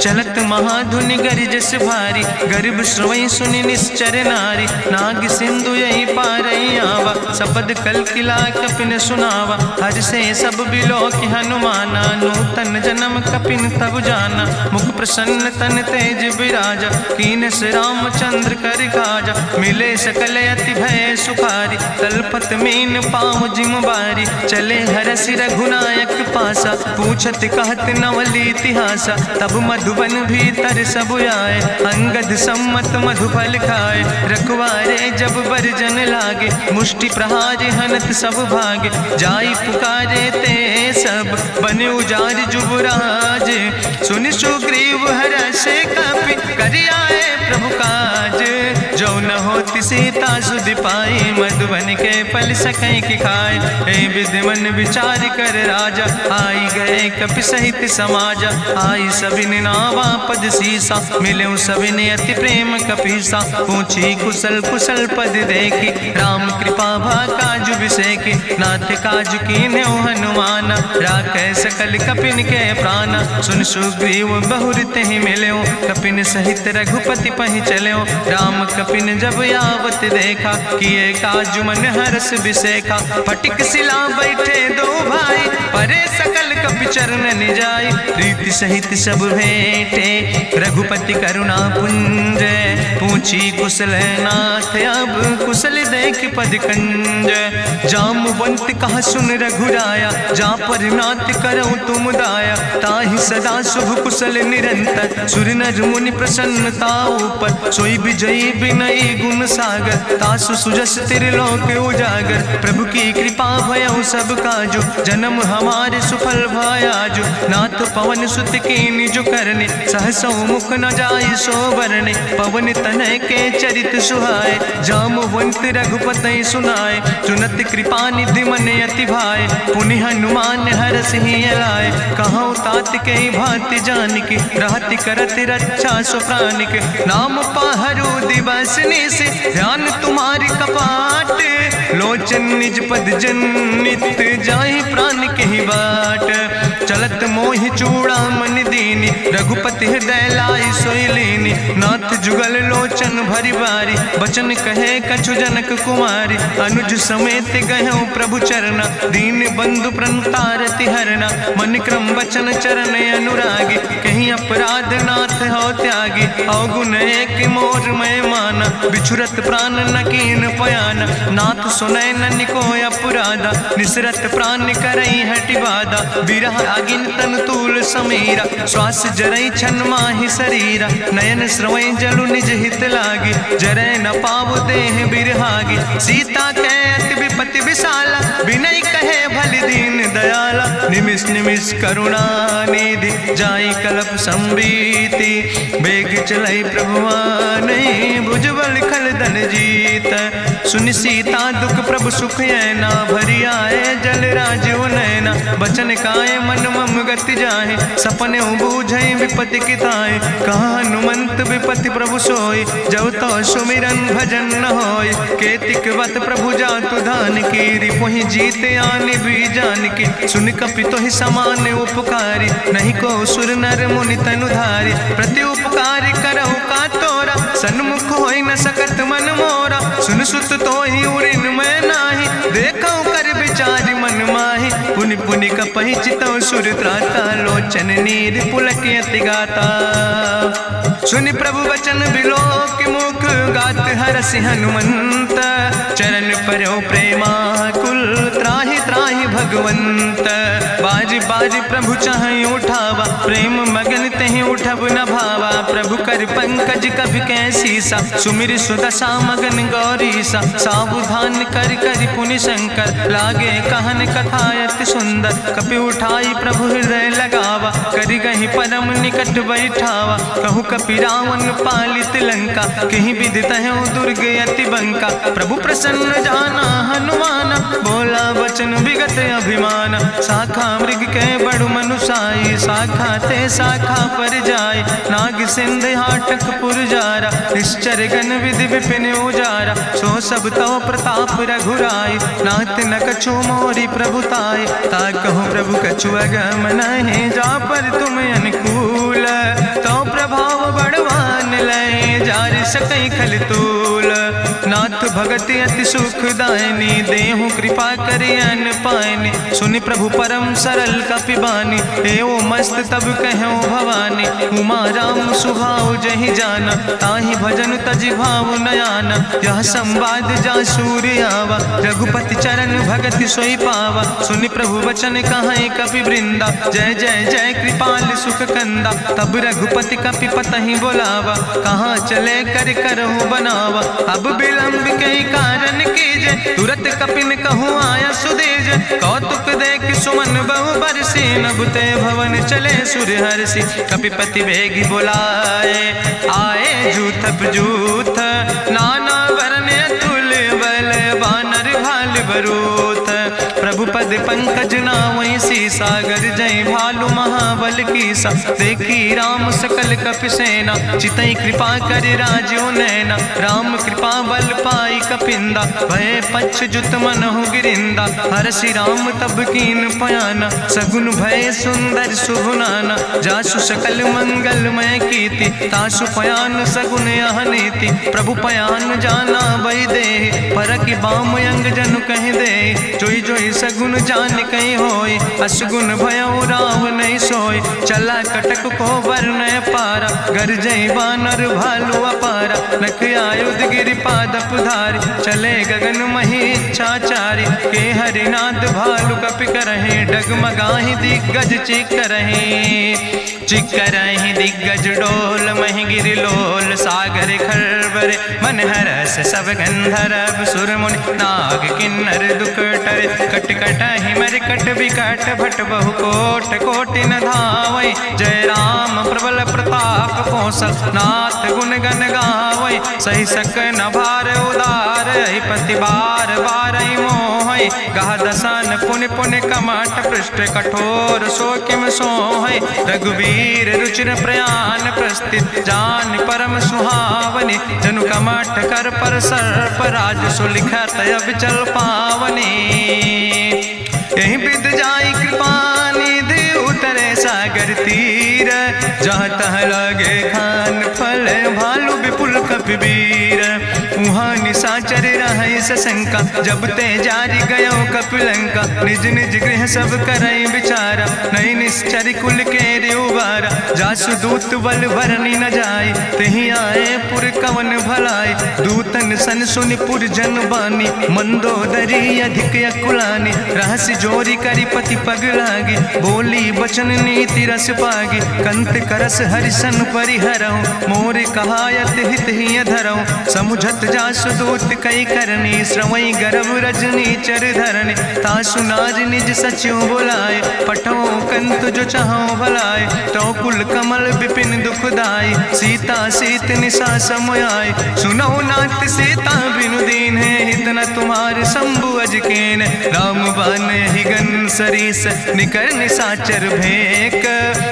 चलत महाधुनि गरिजस भारी, गर्भ श्रोई सुनि निश्चर नारी। नाग सिंधु यही पारई आवा, सबद कल किला कपिन सुनावा। हर से सब बिलो कि हनुमाना, नूतन जन्म कपिन तब जाना। मुख प्रसन्न तन तेज विराजा, कीनस रामचंद्र कर काजा। मिले सकल अति भय सुखारी, तलपत मीन पाँव जिम बारी। चले हरस रघुनायक पासा, पूछत कहत नवल इतिहासा। तब मधुबन भीतर सब आए, अंगद सम्मत मधुफल खाए। रखवारे जब बरजन लागे, मुष्टि प्रहार हनत सब भागे। जाई पुकारे ते सब, बने उजार जुबराज। सुनि सुग्रीव हरषे कपि, करि आए प्रभु काज। न होती सीता सुध पाई, मधुबन के फल सकै की खाए। हे विधि मन विचार कर राजा, आई गए कपि सहित समाजा। आई सबिन नावा पद सीसा, मिले सबिन अति प्रेम कपीसा। पूछी कुशल कुशल पद देखी, राम कृपा भा काजु बिसेकी। नाथ काजु कीन्हे हनुमान, राखे सकल कपिन के प्राण। सुन सुग्रीव बहुर तेहि मिल्यो, कपिन सहित रघुपति पहि चल्यो। राम कपिन जब आवत देखा, किए काजु मन हरस बिसेखा। फटिक सिला बैठे दो भाई, परे सकल कपि चरण जाय। प्रीति सहित सब भेंटे, रघुपति करुणा पुंज। पूछी कुशल नाथ, अब कुशल देख पद कंज। जामवंत कहा सुन रघुराया, जा पर नाथ करऊँ तुम दाया। ताहि सदा शुभ कुशल निरंतर, सुर नर मुनि प्रसन्नता ऊपर। सोई विजयी विनयी गुण सागर, तासु सुजस त्रिलोक उजागर। प्रभु की कृपा भयउ सब काजु, जन्म हमारे सुफल भयाजु। नाथ पवन सुत कीन्हि जो करने, सहसौ मुख न जाय सो बरने। पवन तनय के चरित सुहाए, जामवंत रघुपति सुनाए। चुनत कृपा निधि मन अति भाए, पुनि हनुमान हरषि लाए। कहौं तात के भांति जानिके, रहति करत रक्षा सो प्राणिके। नाम पाहरु दिवस निशि, ध्यान तुम्हारी कपाट। लोचन निज पद जनित, जाहि प्राण के बाट। चलत मोहि चूड़ामणि दीनी, रघुपति हृदय लाई सोई लीनी। नाथ जुगल लोचन भरि बारी, बचन कहे कछु जनक कुमारी। अनुज समेत गहऊँ प्रभु चरना, दीन बंधु प्रणतारति हरना। मन क्रम बचन चरण अनुरागी, कहीं अपराध नाथ हो त्यागी। अवगुण एक मोर मैं माना, बिछुरत प्राण न कीन पयाना। नाथ सुनय ननि को अपराधा, निसरत प्राण करई हटि बाधा। बिरह आगिन तन तूल समीरा, श्वास जरई छन माहि शरीरा। नयन श्रवै जलु निज हित लागी, जरै न पाव देह बिरहागी। सीता के अति विपति विशाला, विनय कहे भलि दीन दयाला। निमिष निमिष करुणा निधि, जाई कलप संबीति। बेग चलई प्रभुवानै, भुजबल खल धन जीत। सुनि सीता दुख प्रभु सुख ऐना, भरि आए जल राजु नैना। बचन काए मन मम गति जाहे, सपने बूझई विपति किताए। कहा हनुमंत विपति प्रभु सोई, जब तो सुमिरन भजन न होय। केतिक वत प्रभु जातु धान की, रिपुहि जीत आनि भी जान की। सुन कपि तोहि समान उपकारी, नहीं को सुर नर मुनि तनुधारी। प्रति उपकार करहु का तोरा, सन्मुख होई न सकत मन मोरा। सुन सुत तोहि उरिन मैं नाही, देखौ कर विचारि मन माहि। पुनि पुनि कपहि चितौ सुर त्राता, लोचन नीर पुलक अति गाता। सुनि प्रभु वचन बिलोक मुख, गात हरषि हनुमंत। चरण पर्यो प्रेमाकुल, त्राहि त्राहि भगवंत। बाज बाज प्रभु चाहि उठावा, प्रेम मगन तेहि उठब न भावा। प्रभु कर पंकज कभि कैसीसा, सुमिर सुदशा मगन गौरीसा। सावधान कर कर पुनि शंकर, लागे कहन कथा अति सुंदर। कपि उठाई प्रभु हृदय लगावा, करि गहि परम निकट बैठावा। कहु कपि रावण पालित लंका, कहीं विधि तहु दुर्ग अति बंका। प्रभु प्रसन्न जाना हनुमाना, बोला वचन विगत अभिमान। शाखा मृग के बड़ु मनुसाई, शाखा ते शाखा पर जाय। नाग सिंध हाटक पुरजारा, निश्चर गण विधि विपिन उजारा। सो सब तव प्रताप रघुराई, नाथ न कछु मोरी प्रभुताई। ता कहूँ प्रभु कछु अगम नहीं, जा पर तुम अनुकूल। तो प्रभाव बड़वान लय, जार सकई खल तूल। नाथ भगति अति सुखदायनी, देहु कृपा करि अन पायनी। सुनि प्रभु परम सरल कपिबानी, एवो मस्त तब कहूँ भवानी। उमा राम सुभाव जहि जाना, ताहि भजन तजि भाव नयाना। यह संवाद जा सूर्य आवा, रघुपति चरण भगति सोई पावा। सुनि प्रभु वचन कहाई कपि वृंदा, जय जय जय कृपाल सुख कंदा। तब रघुपति कपि पतहि बोलावा, कहाँ चले कर करहु बनावा। अब विलंब कई कारण कीजे, तुरत कपिन कहूँ आया सुदेज। कौतुक देख सुमन बहु बरसी, नभ ते भवन चले सुर हरषि। कपिपति वेगी बुलाए, आए जूथप जूथ, नाना रूथ। प्रभु पद पंकज नावै सीसा, गर्जै भालु महाबल कीसा। देखी राम सकल कपि सेना, चितई कृपा कर राजो नैना। राम कृपा बल पाई कपिंदा, भय पक्ष जुत मनहु गिरिंदा। हरषि राम तब कीन पयाना, सगुन भय सुंदर शुभ नाना। जासु सकल मंगलमय कीर्ति, तासु पयान सगुन यह नीति। प्रभु पयान जाना बई दे, परकि बाम अंग जन कह दे। जोई जोई सगुन जान कहीं होय, असगुन भयो राव नहीं सोय। चला कटक को वर्ण पारा, गर्जई बानर भालू अपारा। नख आयुध गिरि पादप धारी, चले गगन मही इच्छाचारी। के हरिनाद भालू कपि करहि, डगमगाहि दिग्गज चिक करहि। चिक करहि दिग्गज डोल, महि गिरि लोल सागर खरबर। मन हरस सब गंधर्व सुर मुनि, नाग किन्नर दुख टरे। कट कटहि मरकट विकट, भट बहु कोट कोटि न धावै। जय राम प्रबल प्रताप कौशल, नाथ गुण गण गावै। सही सक न भार उदार, पति बार बार मोहै। गह दसन पुन पुन कमठ, पृष्ठ कठोर सो किम सोहै। रघुवीर रुचिर प्रयाण प्रस्थित, जान परम सुहावनी। जनु कमठ कर पर सर्प, राज सुलिखत अविचल पावनी। यही विद जाई कृपा निधि, उतरे सागर तीर। जहाँ तह लगे खान फल, भालू विपुल कपिवीर। वहाँ निशाचर रहे सशंका, जब ते जारी गयो कपिलंका। निज निज गृह सब करई विचारा, नहीं निश्चर कुल के रेउबारा। जासु दूत बल भरनी न जाय, तेहि आए पुर कवन भलाई। दूतन सन सुनि पुर जन बानी, मंदोदरी अधिक अकुलानी। रहस्य जोरी करी पति पग लागी, बोली बचन नीति रस पागी। कंत करस हरिसन परिहरऊँ, मोर कहायत हित ही धरऊँ। समुझत जासु दूत कई करनी, श्रवई गर्भ रजनी चर धरनी। तासु नार निज सचिव बुलाए, पठो कंत जो चाहो भलाए। तो कुल कमल विपिन दुखदाई, सीता सीत निशा समयाय। सुनो नाथ सीता बिनु दीन है, हित न तुम्हारे शंभु अजकेन। राम बान ही गन सरीस, निकर निशाचर भेक।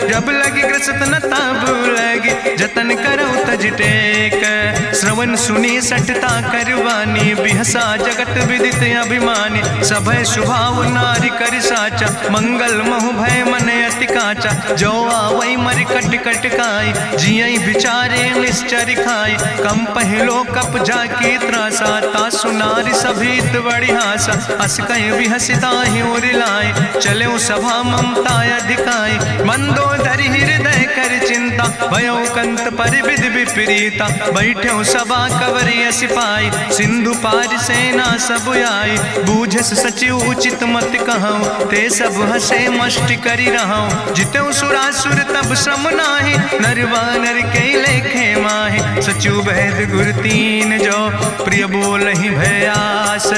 जब लगी ग्रसत न ताब लगी, जतन करो तज टेक। श्रवण सुनी सटता करवानी, बिहसा जगत विदित अभिमानी। सभय स्वभाव नारी कर साचा, मंगल महु भय मन अति काचा। जो आवै मर कट कट खाई, जियई विचारे निश्चर खाई। कम पहलो कप जाकी त्रासा, तासु नारी सभीत बड़ी हासा। अस कह विहसिता ही लाए, चलो सभा ममता अधिकाई। मंदोदरी हृदय कर चिंता, भयो कंत पर विध विपरीता। बैठो सभा कवरिय सिपाही, सिंधु पार सेना सब आई। बूझस सचिव उचित मत कहूँ, ते सब हसे मष्ट करी रहूँ। जितऊ सुरासुर तब श्रम नाही, नर वानर के लेखे माहि। सचिव भेद गुर तीन जो, प्रिय बोल ही भयास।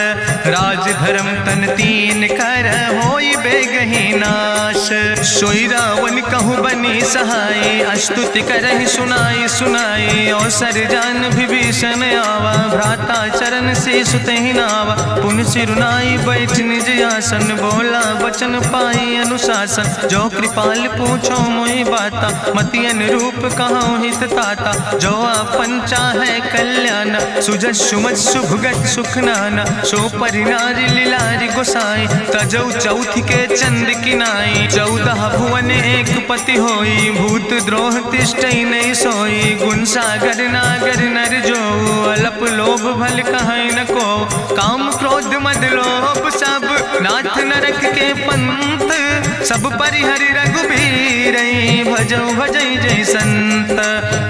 राज धर्म तन तीन कर, होई बेगही नाश। सोई रावण कहूँ बनी सहाय, अस्तुति करहि सुनाई सुनाई। अवसर जान विभीषण आवा, भ्राता चरण से सुतहि नावा। पुन सिरुनाई बैठ निज आसन, बोला वचन पाई अनुशासन। जो कृपाल पूछो मोहि बाता, मति अनुरूप कहूँ हित ताता। जो आपन चाहे कल्याण, सुजस सुमत सुभगत सुख नाना। सो परिनारी लीलारी गोसाई, तजौ चौथ के चंद किनाई। 14 भुवन एक पति होई, भूत द्रोह तिष्ठई नहीं सोई। गुण सागर नागर नर जो, अलप लोभ भल कहीं न को। काम क्रोध मद लोभ सब, नाथ नरक के पंथ। सब परिहरि रघुबीर, भजो भजई जय संत।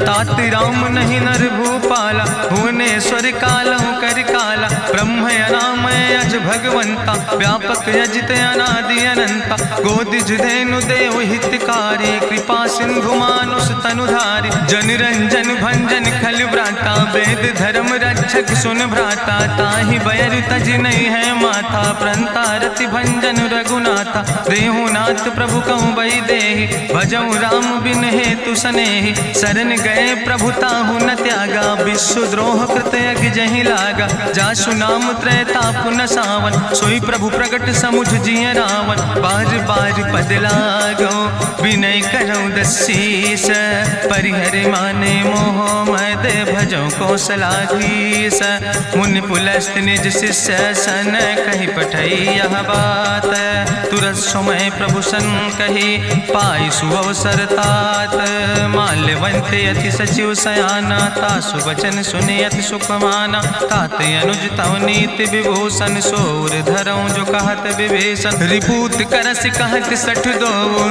तात राम नहीं नर भूपाला, भुवनेश्वर कालहु कर काला। ब्रह्म अनामय अज भगवंता, व्यापक अजित अनादि अनंता। गोदिज धेनु देव हितकारी, कृपा सिंधु मानुष तनुधारी। जन रंजन भंजन खल व्राता, वेद धर्म रक्षक सुन भ्राता। ताहि बैर तज नहीं है माथा, प्रंता रति भंजन रघुनाथा। देहु नाथ प्रभु कहूँ बई देहि, भजऊ राम बिन हेतु सनेहि। शरण गए प्रभु ताहु न त्यागा, विश्व द्रोह कृत यज्ञ जहि लागा। जासु नाम त्रैताप न सावन, सोई प्रभु प्रगट समुझ जिय रावण। बार बार पद लागो विनय करौ दसीस, परिहर माने मोह मद भजो कौशलाधीश। मुनि पुलस्त निज शिष्य सन कहि पठई यह बात, तुरत समय प्रभु सन कही पाई सुअवसर तात। माल्यवंत अति सचिव सयाना, तासु वचन सुने अति सुख माना। तात अनुज तव नीति विभूषण, सोर धरऊं जो कहत विभीषण। रिपूत करस कहत सठ दो,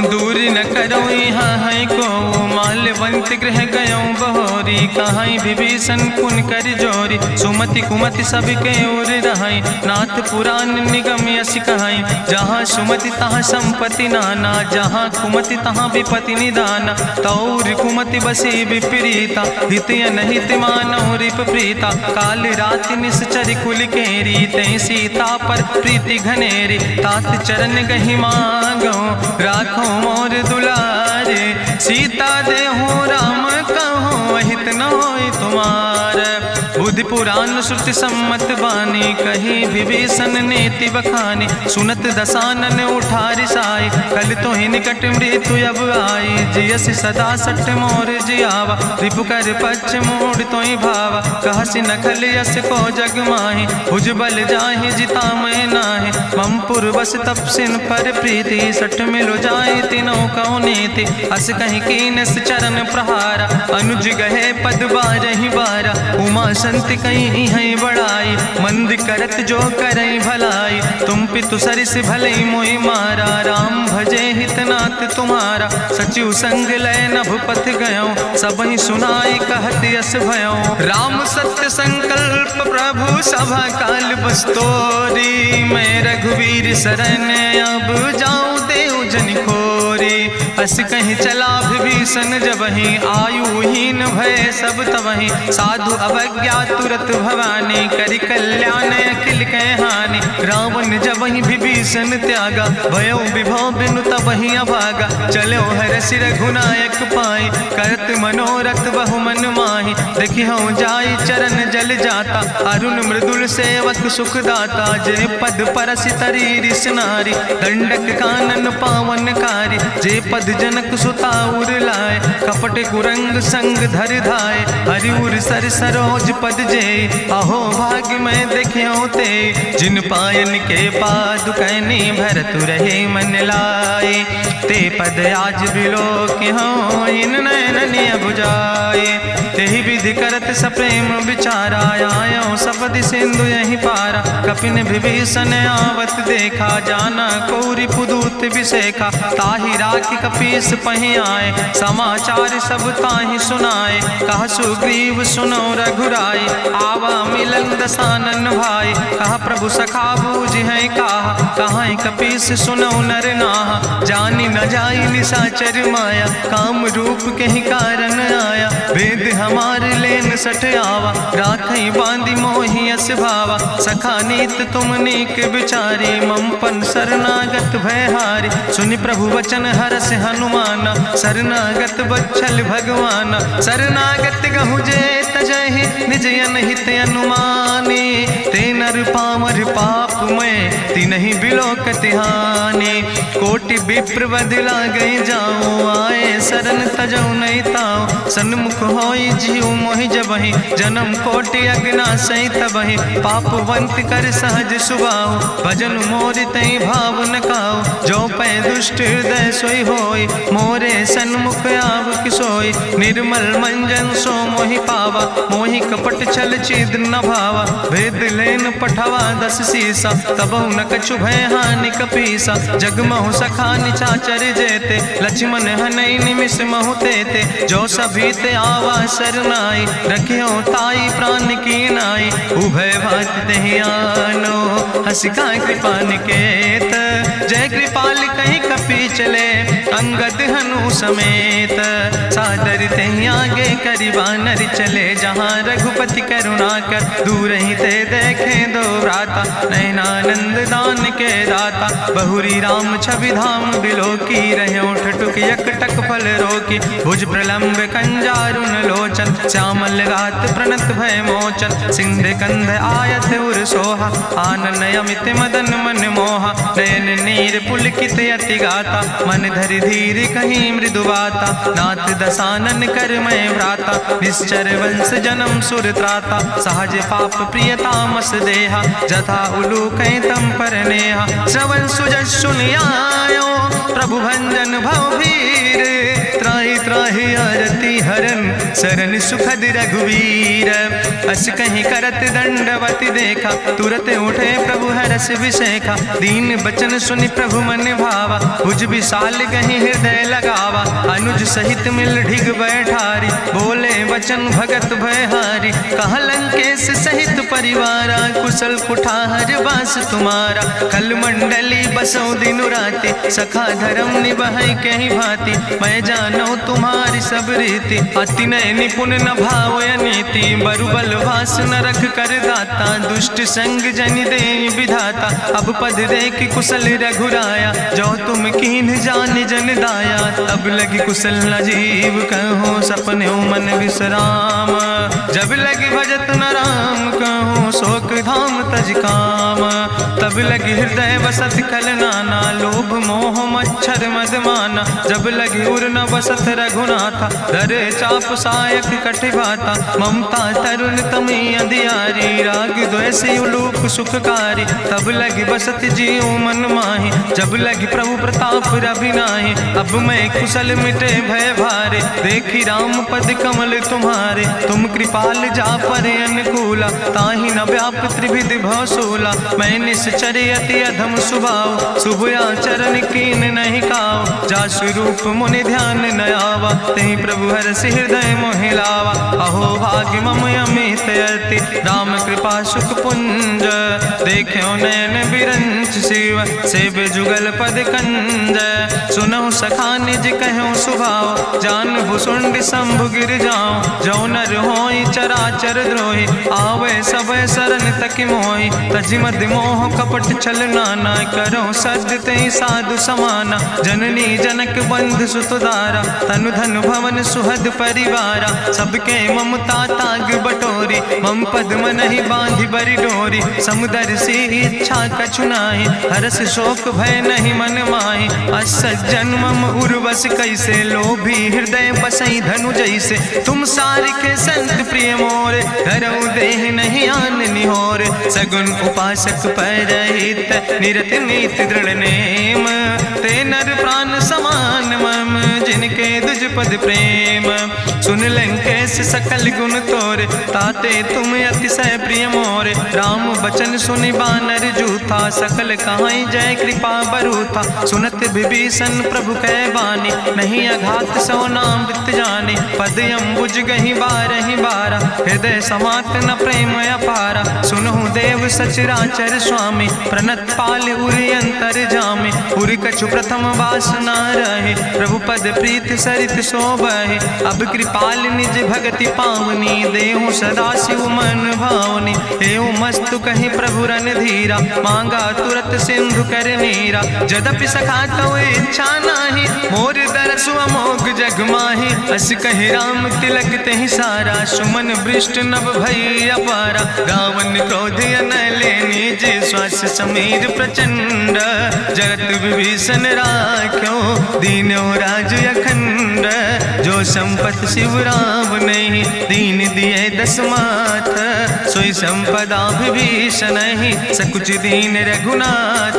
दूर न करऊं यहाँ है को। माल्यवंत गृह गयऊं बहोरी, कहाई विभीषण पुन कर जोरी। सुमति कुमति सबके ओर रहाई, नाथ पुराण निगम यश कहाई। जहाँ सुमति तहाँ संपत्ति नाना, जहाँ कुमति तहाँ विपति निदाना। तौर कुमति बसी विपरीता, हित अनहित मानव रिप प्रीता। काल राति निश्चर कुल केरी, तै सीता पर प्रीति घनेरी। तात चरण गहि मांगो, राखो मोर दुलारे। सीता देहु राम कहो, अहित न होय तुम्हार। बुद्धि पुराण श्रुति सम्मत बानी, कही विभीषण नीति बखानी। सुनत दसानन उठारि साई, कल तो ही निकट मृत्यु अब आई। जियसि सदा सठ मोर जियावा, रिपु कर पक्ष मोड़ तो ही भावा। कहसि नखल यस को जग माहि, भुज बल जाहि जिता मैं नाहि। ममपुर बस तपसिन पर प्रीति, सठ मिलो जाए तीनों कौ नीति। अस कहीं कीनस चरण प्रहारा, अनुज गहे पद बारहि बारा। उमा संत कहीं है बड़ाई, मंद करत जो करई भलाई। तुम पितु सरिस भले मोहि मारा, राम भजे हितनाथ तुम्हारा। सचिव संग लय नभ पथ गयो, सबहि सुनाई कहत यस भयो। राम सत्य संकल्प प्रभु सभा काल बस्तोरी। मैं रघुवीर शरण अब जाऊं देव जन खोरी। अस कहीं चला विभीषण जबहि, आयुहीन भय सब तबहि। साधु अवज्ञा तुरत भवानी, करि कल्याण अखिल कै हानि। रावण जबहि विभीषण त्यागा, भयो विभव बिनु तबहि अभागा। चलो हरषि रघुनायक पाई, करत मनोरथ बहु मन माहि। देखिहु जाई चरण जल जाता, अरुण मृदुल सेवक सुख दाता। जे पद परसि तरी रिस नारी, दंडक कानन पावन कारी। जे पद जनक सुता उर लाए, कपट कुरंग संग धर धाय। हरिउर सर सरोज पद जे, अहो भाग्य मैं देखियो ते। जिन पायन के पादुकैनी, भरत रहे मन लाए। ते पद आज बिलोक हो, इन नयन बुझाए। तेहि विधि करत सप्रेम विचारा, आयो सपदि सिंधु यही पारा। कपिन विभीषण आवत देखा, जाना कौरि पुदूत विशेखा। ताहि राखि कपीस पहि आए, समाचार सब ताहि सुनाए। कहा सुग्रीव सुनो रघुराई, आवा मिलन दसानन भाई। कहा प्रभु सखा बूझ है कहा, कहाँ कपीस सुनो नर नाहा। जानी न जाई निशाचर माया, काम रूप के ही कारण आया। वेद हमार लेन सठ आवा, राखई बांधी मोहि अस भावा। सखा नीत तुम नीक विचारी, ममपन शरणागत भयहारी। सुनि प्रभु वचन हरस हनुमाना, शरणागत बच्छल भगवाना। शरणागत गहु जे तजहि, निज अनहित अनुमानी। ते नर पामर पाप में, तिनहि बिलोकत हानि। कोटि विप्र बदला गई जाऊं, आए शरण तजौ नहीं ताऊं। सन्मुख होई जीव मोहि जबहि, जन्म कोटि अग्ना सही तबहि। पापवंत कर सहज सुभाऊ, भजन मोरि तई भाव न काऊ। जो पै दुष्ट हृदय सोई होई, मोरे सन्मुख आव किसोई। निर्मल मंजन सो मोहि पावा, मोहि कपट छल छिद्र न भावा। भेद लेन पठवा दस सीसा, तबहु न कछु भय हानि कपीसा। जगमहु सखा निचाचर जेते, लक्ष्मण हनई निमिष महु तेते। जो सभी ते आवा सरनाई, रखियो ताई प्राण की नाई। उभय भात तेहि आनो, हसिका कृपा निकेत। जय कृपाल कहीं कपी चले, अंगद हनु प्रभु समेत। सादर तहीं आगे करी बानर चले, जहाँ रघुपति करुणा कर दूर ही ते देखे दो व्राता। नयनानंद दान के दाता, बहुरी राम छवि धाम बिलो की रहे ठटुक यकटक फल रोकी। भुज प्रलंब कंजारुन लोचन, श्यामल गात प्रणत भय मोचन। सिंध कंध आयत उर सोहा, आनन अमित मदन मन मोहा। नयन नीर पुलकित अति गाता, मन धरि धीर कहीं मृदु बाता। नाथ दसानन कर मैं व्राता, निश्चर वंश जन्म सुर त्राता। सहज पाप प्रियतामस देहा, जथा उलूक तम पर नेहा। श्रवण सुजस सुनियायो, प्रभु भंजन भव भीर। त्राहि त्राहि आरती हरन, शरण सुखद रघुवीर। अस कहीं करत दंडवत देखा, तुरत उठे प्रभु हरस विशेखा। दीन बचन सुनि प्रभु मन भावा, भुज विशाल कहीं हृदय लगावा। अनुज सहित मिल ढिग बैठारी, बोले वचन भगत भयहारी। कहाँ लंकेश सहित परिवारा, कुशल कुठार बास तुम्हारा। कल मंडली बसो दिनु राति, सखा धर्म निभाई कहीं भांति। मैं जानो तुम्हारी सब रीति, अति नय निपुण न भाव नीति। बरुबल वास न रख कर दाता, दुष्ट संग जन दे विधाता। अब पद देख कुशल रघुराया, जो तुम कीन जान जन दाया। तब लगी कुशल न जीव कहो, सपने मन विश्राम। जब लगी भजत न राम कहो, शोक धाम तज काम। तब लगी हृदय बसत खल नाना, लोभ मोह मच्छर मद माना। जब लगी उर न बसत रघुनाथा, दर चाप सायक कटिभाता। ममता तरुण तमी अंधियारी, राग द्वेषी उलूक सुखकारी। तब लगी बसत जीव मन माही, जब लगी प्रभु प्रताप रवि नाही। अब मैं कुशल मिटे भय भारे, देखी राम पद कमल तुम्हारे। तुम कृपाल जा पर अनुकूला, ताहि न व्याप त्रिविध भवसूला। मैं निश्चर अति अधम स्वभाव, शुभ आचरण कीन नहीं काव। जा स्वरूप मुनि ध्यान न आवा, तेहि प्रभु हरषि हृदय मोहि लावा। अहो भाग्य मम अमित अति, राम कृपा सुख पुंज। देखो नयन बिरंच शिव, सेव जुगल पद कंज। सुनहु सखा निज कहूँ सुभाव, जान भुसुंड शंभु गिर जाऊं। जो नर होई चराचर द्रोही, आवे सब शरण तक मोहि। तज मद मोह कपट छल नाना, करो सद्य तेहि साधु समाना। जननी जनक बंधु सुतदारा, तनु धन भवन सुहद परिवारा। सबके ममता ताग बटोरी, मम पद मन ही बांधि बरी डोरी। समुदर सी इच्छा कछु नाही, हरस शोक भय नहीं मन माही। असज्जन मम उर्वश कैसे, लोभी हृदय बसई धनु जैसे। तुम सारिके संत प्रिय मोरे, धरऊ देह नहीं आन निहोर। सगुन उपासक परहित, निरत नीति दृढ़ नेम। ते नर प्राण समान मम, जिनके दुज पद प्रेम। सुन लंकेश सकल गुण तोरे, ताते तुम अतिशय प्रिय मोरे। राम बचन सुनि बानर जूथा, सकल कहाई जय कृपा बरूथा। सुनत विभीषण प्रभु कै बानी, नहीं अघात सो नाम वृत जानी। पद अम्बुज गहि बारहि बारा, हृदय समात न प्रेम अपारा। सुनहु देव सचराचर स्वामी, प्रणत पाल उरि अंतर जामी। उरि कछु प्रथम वासना रहे, प्रभु पद प्रीत सरित शोभहि। अब कृपाल निज भगति पावनी, देहु सदा शिव मन भावनी। एवं मस्तु कहि प्रभु रन धीरा, मांगा तुरत सिंधु कर नीरा। जदपि सखा तो इच्छा नाही, मोर दरसु अमोघ जग माही। अस कहि राम तिलक तेहि सारा, सुमन वृष्ट नभ भई अपारा। रावण क्रोध अनले निज, श्वास समीर प्रचंड। जगत विभीषण राख्यो, दीनो राज अखंड। जो संपत शिव राम नहीं, दीन दिए दस माथ। सोई संपदा विभीषण ही, सकुच दीन रघुनाथ।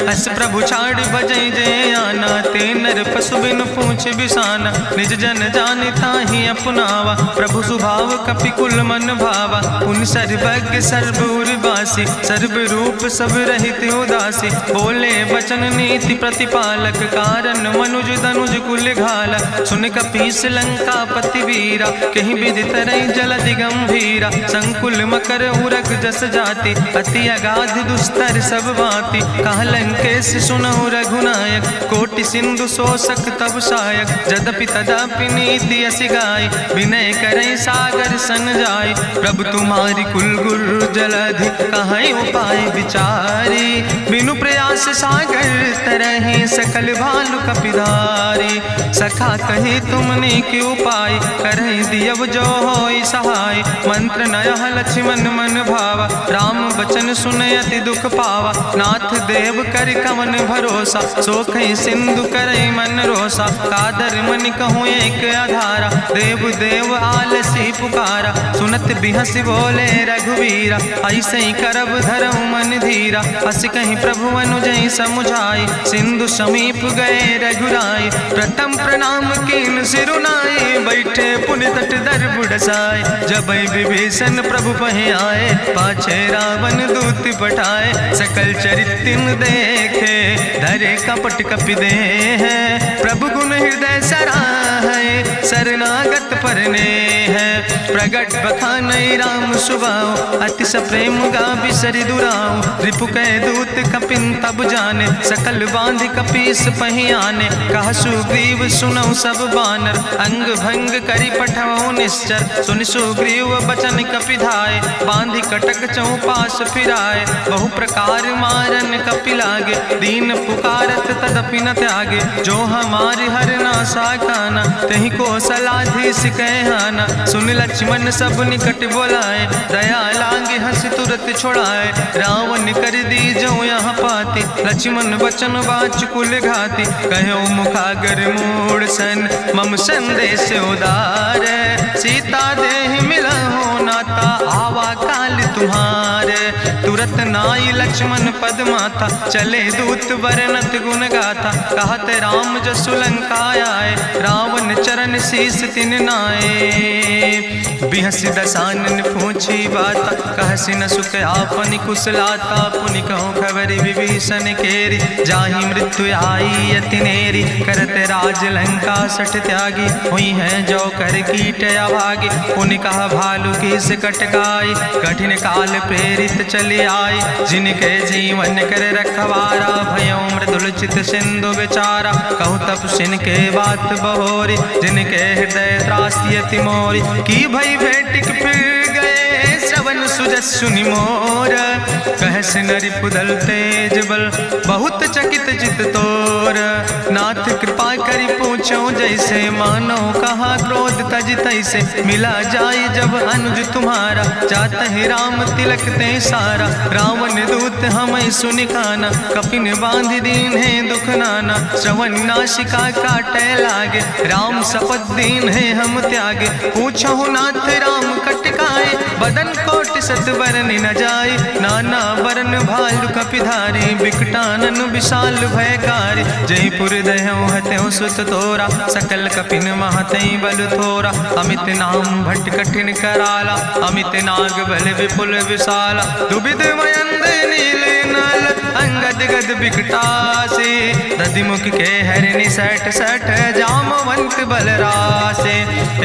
अस प्रभु छाड़ बजै जय आना, ते नर पशु बिन पूछ बिसाना। निज जन जान ताहि अपनावा, प्रभु स्वभाव कपि कुल मन भावा। पुन सर्वज्ञ सर्व उर्वासी, सर्व रूप सब रहित उदासी। बोले वचन नीति प्रतिपालक, कारण मनुज दनुज कुल घाला। सुन कपीस लंका पति वीरा, कहीं विधि तरई जलधि गंभीरा। संकुल मकर उरग जस जाति, अति अगाध दुस्तर सब भांति। कहा लंकेश सुनहु रघुनायक, कोटि सिंधु शोषक तब सायक, जदपि तदपि नीति असि गाय, विनय करें सागर सन जाय। प्रभु तुम्हारी कुल गुरु जलधि, कहीं उपाय विचारी, बिनु प्रयास सागर तरहि, सकल भालु कपिधारी। सखा कही तुमने के उपाय, करहि दियव जो होई सहाय। मंत्र नयह लक्ष्मण मन भावा, राम बचन सुनय अति दुख पावा। नाथ देव कर कवन भरोसा, सोखई सिंधु करई मन रोसा। कादर मन कहूँ एक आधारा, देव देव आलसी पुकारा। सुनत बिहस बोले रघुवीरा, ऐसे ही करब धरऊ मन धीरा। हस कहीं प्रभु अनुजय समुझाई, सिंधु समीप गए रघुराई। प्रथम प्रणाम कीन सिरुनाई, बैठे पुनि तट दर बुढ़साए। जब विभीषण प्रभु पहे आए, पाछे रावण दूत पठाए। सकल चरित्र देखे, धरे कपट कपि दे है। प्रभु गुण हृदय सराहै, शरणागत परने है। प्रगट बखानई राम सुभाऊ, अति सप्रेम गावि सरि दुराऊ। रिपु कै दूत कपिन तब जाने, सकल बांध कपीस पहि आने। कहा सुग्रीव सुनऊ सब बानर, अंग भंग करि पठवऊ निश्चर। सुनि सुग्रीव बचन कपिधाय, बांधि कटक चौपास फिराए। बहु प्रकार मारन कपि लागे, दीन पुकारत तदपि न त्यागे। जो हमारि हर ना साकाना, तहि को सलाधीस कहना। सुन लक्ष्मण सब निकट बोलाए, दया लागे हंस तुरत छोड़ाए। रावण कर दी जो यहाँ पाती, लक्ष्मण बचन बाच कुल घाती। कहो मुखागर मूड सन, मम संदेश उदार। सीता देह मिला हो नाता, आवा काल तुम्हारे। तुरत नाई लक्ष्मण पद माथा, चले दूत वर्णत गुण गाथा। कहत राम जसु लंका आए, रावण चरण शीस तिन नाए। बिहस दसानन पूछी बाता, कहसि न सुख आपन कुशलाता। पुनि कहूँ खबर विभीषण केरी, जाहि मृत्यु आई अति नेरी। करत राज लंका सठ त्यागी, हुई है जो कर कीट अभागी। पुनि कहा भालू किस कटकाई, कठिन काल प्रेरित चली आई। जिनके जीवन कर रखवारा, भयो मृदुल चित सिंधु विचारा। कहूँ तपसिन के बात बहोरी, जिनके हृदय त्रासी अति मोरी। की भई भेटिक फिर गए, श्रवण सुजस सुनि मोर। कहस नरि पुदल तेज बल, बहुत चकित चित तोर। नाथ कृपा करि पूछो जैसे, मानो कहा क्रोध तज तैसे। मिला जाय जब अनुज तुम्हारा, जात ही राम तिलक ते सारा। रावण दूत हमें सुनि काना, कपिन बांध दीन है दुख नाना। श्रवण नासिका काटे लागे, राम शपथ दीन है हम त्यागे। पूछो नाथ राम कटकाए, बदन कोटि सत बरन न जाए। नाना बरन भालु कपिधारी, बिकटानन विशाल भयकारी। जयपुर दह्यों हत्यों सुत तोरा, सकल कपिन महतई बल थोरा। अमित नाम भट्ट कठिन कराला, अमित नाग बल विपुल विशाला। दुबिध मयंद नील नल, अंगद गद बिकटासे। दधिमुख के हरिणि सठ सठ, जामवंत बलरासे।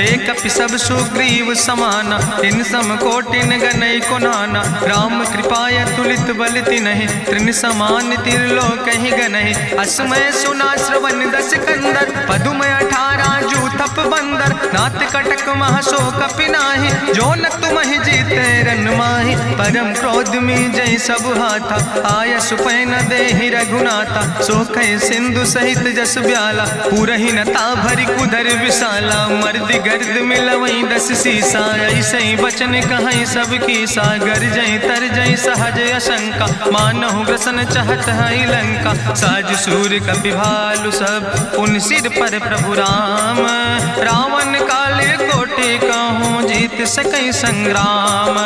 एक कपि सब सुग्रीव समाना, इन सम कोटिन गनई को नाना। राम कृपाय तुलित बल तिन्हि, त्रिन समान तिरलोक ही गनहि। असमय सुना श्रवण दस कंदर, पदुम 18 जूथप बंदर। नाथ कटक महसो कपि नाही, जो न तुमहि जीते रन माही। परम क्रोध में जय सब हाथा, आय सुपै न देहि रघुनाथा। सोखै सिंधु सहित जस ब्याला, पूरहि न ता भरि कुधर विशाला। मर्द गर्द मिलवई 10 सीसा, ऐसे बचन कहई सब कीसा। गर जय तर जय सहज अशंका, मानहु ग्रसन चाहत है लंका। साज सूर कपि भालु सब, पुन सिर पर प्रभु राम। रावण काले कोटि कहूँ, जीत सकई संग्राम।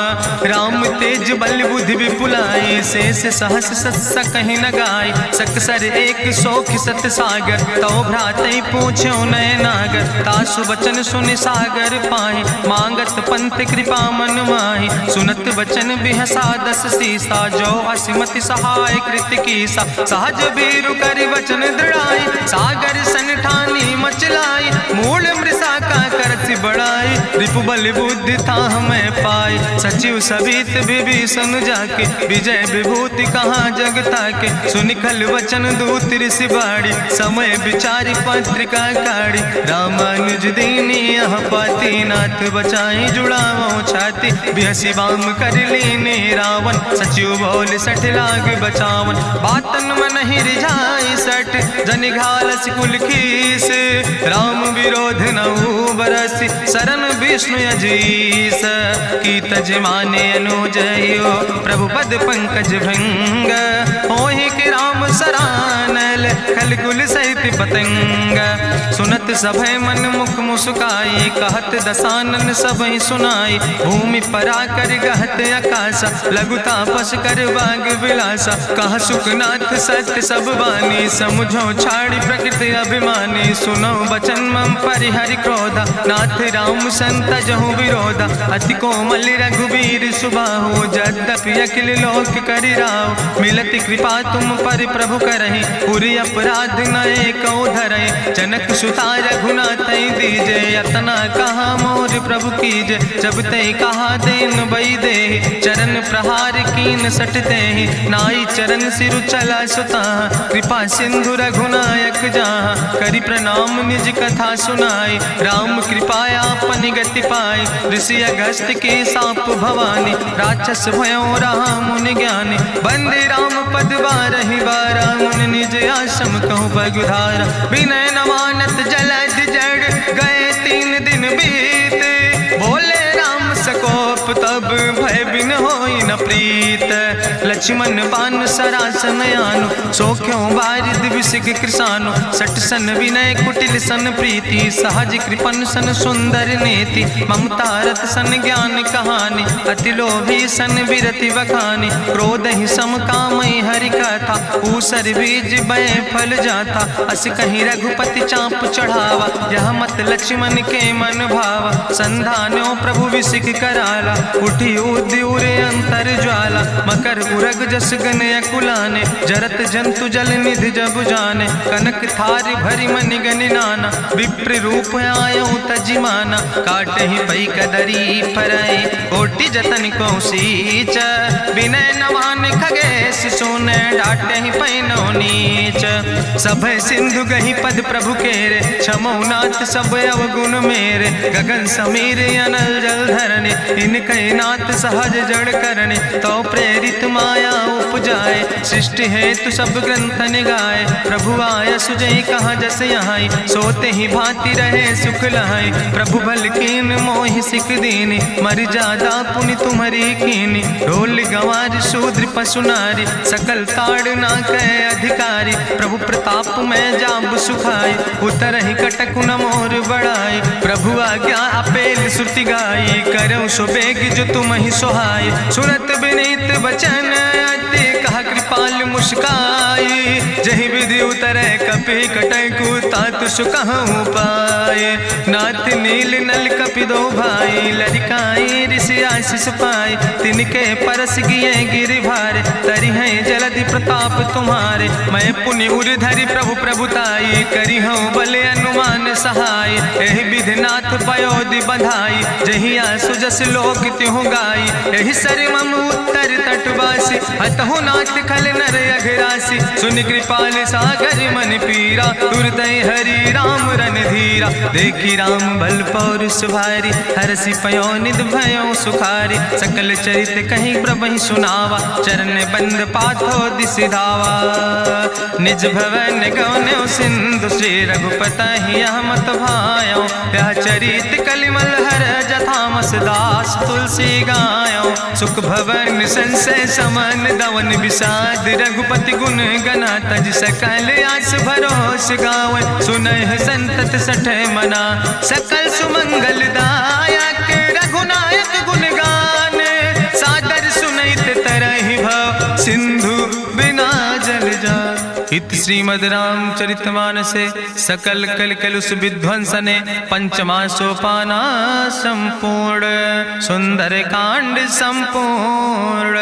राम तेज बल बुद्धि विपुलाई, शेष सहस सत्स कहीं न गाय। सकसर 100 सत सागर, तो भ्रातई पूछो नय नागर। तासु बचन सुनि सागर पाहि, मांगत पंथ कृपा मन माहि। सुनत बचन बिहसा 10 सीसा, जो असिमति सहाय कृत कीसा। सहज बीरु करि वचन दृढ़ाई, सागर सन ठानी मचलाई। मूल मृषा का करसि बड़ाई, रिपु बल बुद्धि था हमें पाई। सचिव सबित विभीषण जाके विजय विभूति कहाँ जग ताके। सुनि खल वचन दूत ऋषि बाड़ी समय विचारी पत्रिका काढ़ी। रामानुज दीनी यह पाती नाथ बचाई जुड़ावो छाती। बिहसी बाम कर लीने रावण सचिव बोल सठ लाग बचावन। बातन मन ही रिझाई सठ जनि घालस कुल खीस। राम विरोध नऊ बरसी शरण विष्णु अजीस। की तज माने अनुजयो प्रभु पद पंकज भंग। होहि कि राम सरानल खल कुल सहित पतंग। सुनत सभय मन मुख मुस्काई कहत दसानन सबहि सुनाई। भूमि परा कर गहत आकाशा लघु तापस कर बाग विलासा। कहा सुखनाथ सत्य सब बानी समुझो छाड़ी प्रकृति अभिमानी। सुनो बचन मम परिहरि क्रोधा नाथ राम संत जहु विरोधा। अति कोमल रघुबीर सुबाहु यद्यपि अखिल लोक करि राव। मिलति कृपा तुम पर प्रभु करहि पुरि अपराध नए कौ धरहि। जनक सुता रघुनाथ दीजे यतना कहा मोर प्रभु कीजे। जब ते कहा देन बई दे चरण प्रहार कीन सटते ही। नाई चरण सिरु चला सुता कृपा सिंधु रघुनायक जहाँ। करि प्रणाम निज कथा सुनाई राम कृपाया अपनी गति पाई। ऋषि अगस्त के साप भवानी राक्षस भयो रहा मुनि ज्ञानी। बंदे राम पद बारहि बारा मुनि निज आश्रम कहु पगुधारा। विनय न मानत जलद जड़ गए 3 दिन बीते। बोले राम सकोप तब भय बिन होई न प्रीत। लक्ष्मण बान सरासन आनु सोख्यो बारिद विसिक कृसानु। सठ सन विनय कुटिल सन प्रीति सहज कृपन सन सुंदर नेति। ममता रत सन ज्ञान कहानी अति लोभी सन विरति बखानी। क्रोध ही सम कामई हरि कथा ऊसर बीज बय फल जाता। अस कहीं रघुपति चाप चढ़ावा यह मत लक्ष्मण के मन भावा। संधान्यो प्रभु विसिक कराला उठी उद्यूरे अंतर ज्वाला। मकर उरग जस गन अकुलाने जरत जंतु जल निधि जब जाने। कनक थारी भरी मनि गनि नाना विप्र रूप आयो तजिमाना। काटे ही पई कदरी फरई कोटि जतन को सीच। विनय नवान खगेश सुने डाटे ही पैनो नीच। सब सिंधु गही पद प्रभु केरे क्षमो नाथ सब अवगुण मेरे। गगन समीर अनल जल धरने इनके नाथ सहज जड़ करने। तो प्रेरित माया उपजाए सृष्टि हेतु सब ग्रंथ निगाए। प्रभु आय सुजई कहाँ जस यहाँ सोते ही भांति रहे सुख लहाई। प्रभु भल कीन मोहि सिख दीनी मर जादा पुनि तुम्हारी कीनी। ढोल गंवार शूद्र पशु नारी सकल ताड़ ना कहे अधिकारी। प्रभु प्रताप में जाब सुखाई उतर ही कटक न मोर बढ़ाई। प्रभु आज्ञा अपेल श्रुति गाई करऊँ सुबेग जो तुम ही सोहाई। सुनत विनीत बचन अति कहा कृपाल मुस्काई। जही विधि उतरे कपि कटकु तात सुकहु पाए। नाथ नील नल कपि दो भाई लड़काई ऋषि आशीष पाए। तिनके परस गिए गिरि भारे तरि है जलधि प्रताप तुम्हारे। मैं पुनि उर धरि प्रभु प्रभुताई करी हूँ बल अनुमान सहाय। एहि विधिनाथ पयोधि बधाई जहिया सुजस लोक त्यों गाई। एहि सर मम उत्तर तटवासी हतहु नाथ खल नर अघरासी। सुन कृपाल सागर मन पीरा तुरत हरि राम रन धीरा। देखी राम बल पौरुष भारी हरसि पयो निध भयो सुखारी। सकल चरित कहीं प्रभु सुनावा चरण बंद पाथो दिसि धावा। निज भवन गौन्यो सिंधु श्री रघुपति यह मत भायो। यह चरित कलिमल हर जथामस दास तुलसी गायो। सुख भवन संशय समन दवन विषाद रघुपति गुण गना तज सकल आस भरोस गावे। सुनहि संतत सठ मना सकल सुमंगल दायक। रघुनायक गुण गाने सादर सुनैत तरहि भव सिंधु बिना जल जा। इत श्रीमद् रामचरितमानसे सकल कल कलुष विध्वंसने पंचमा सोपाना संपूर्ण सुंदर कांड संपूर्ण।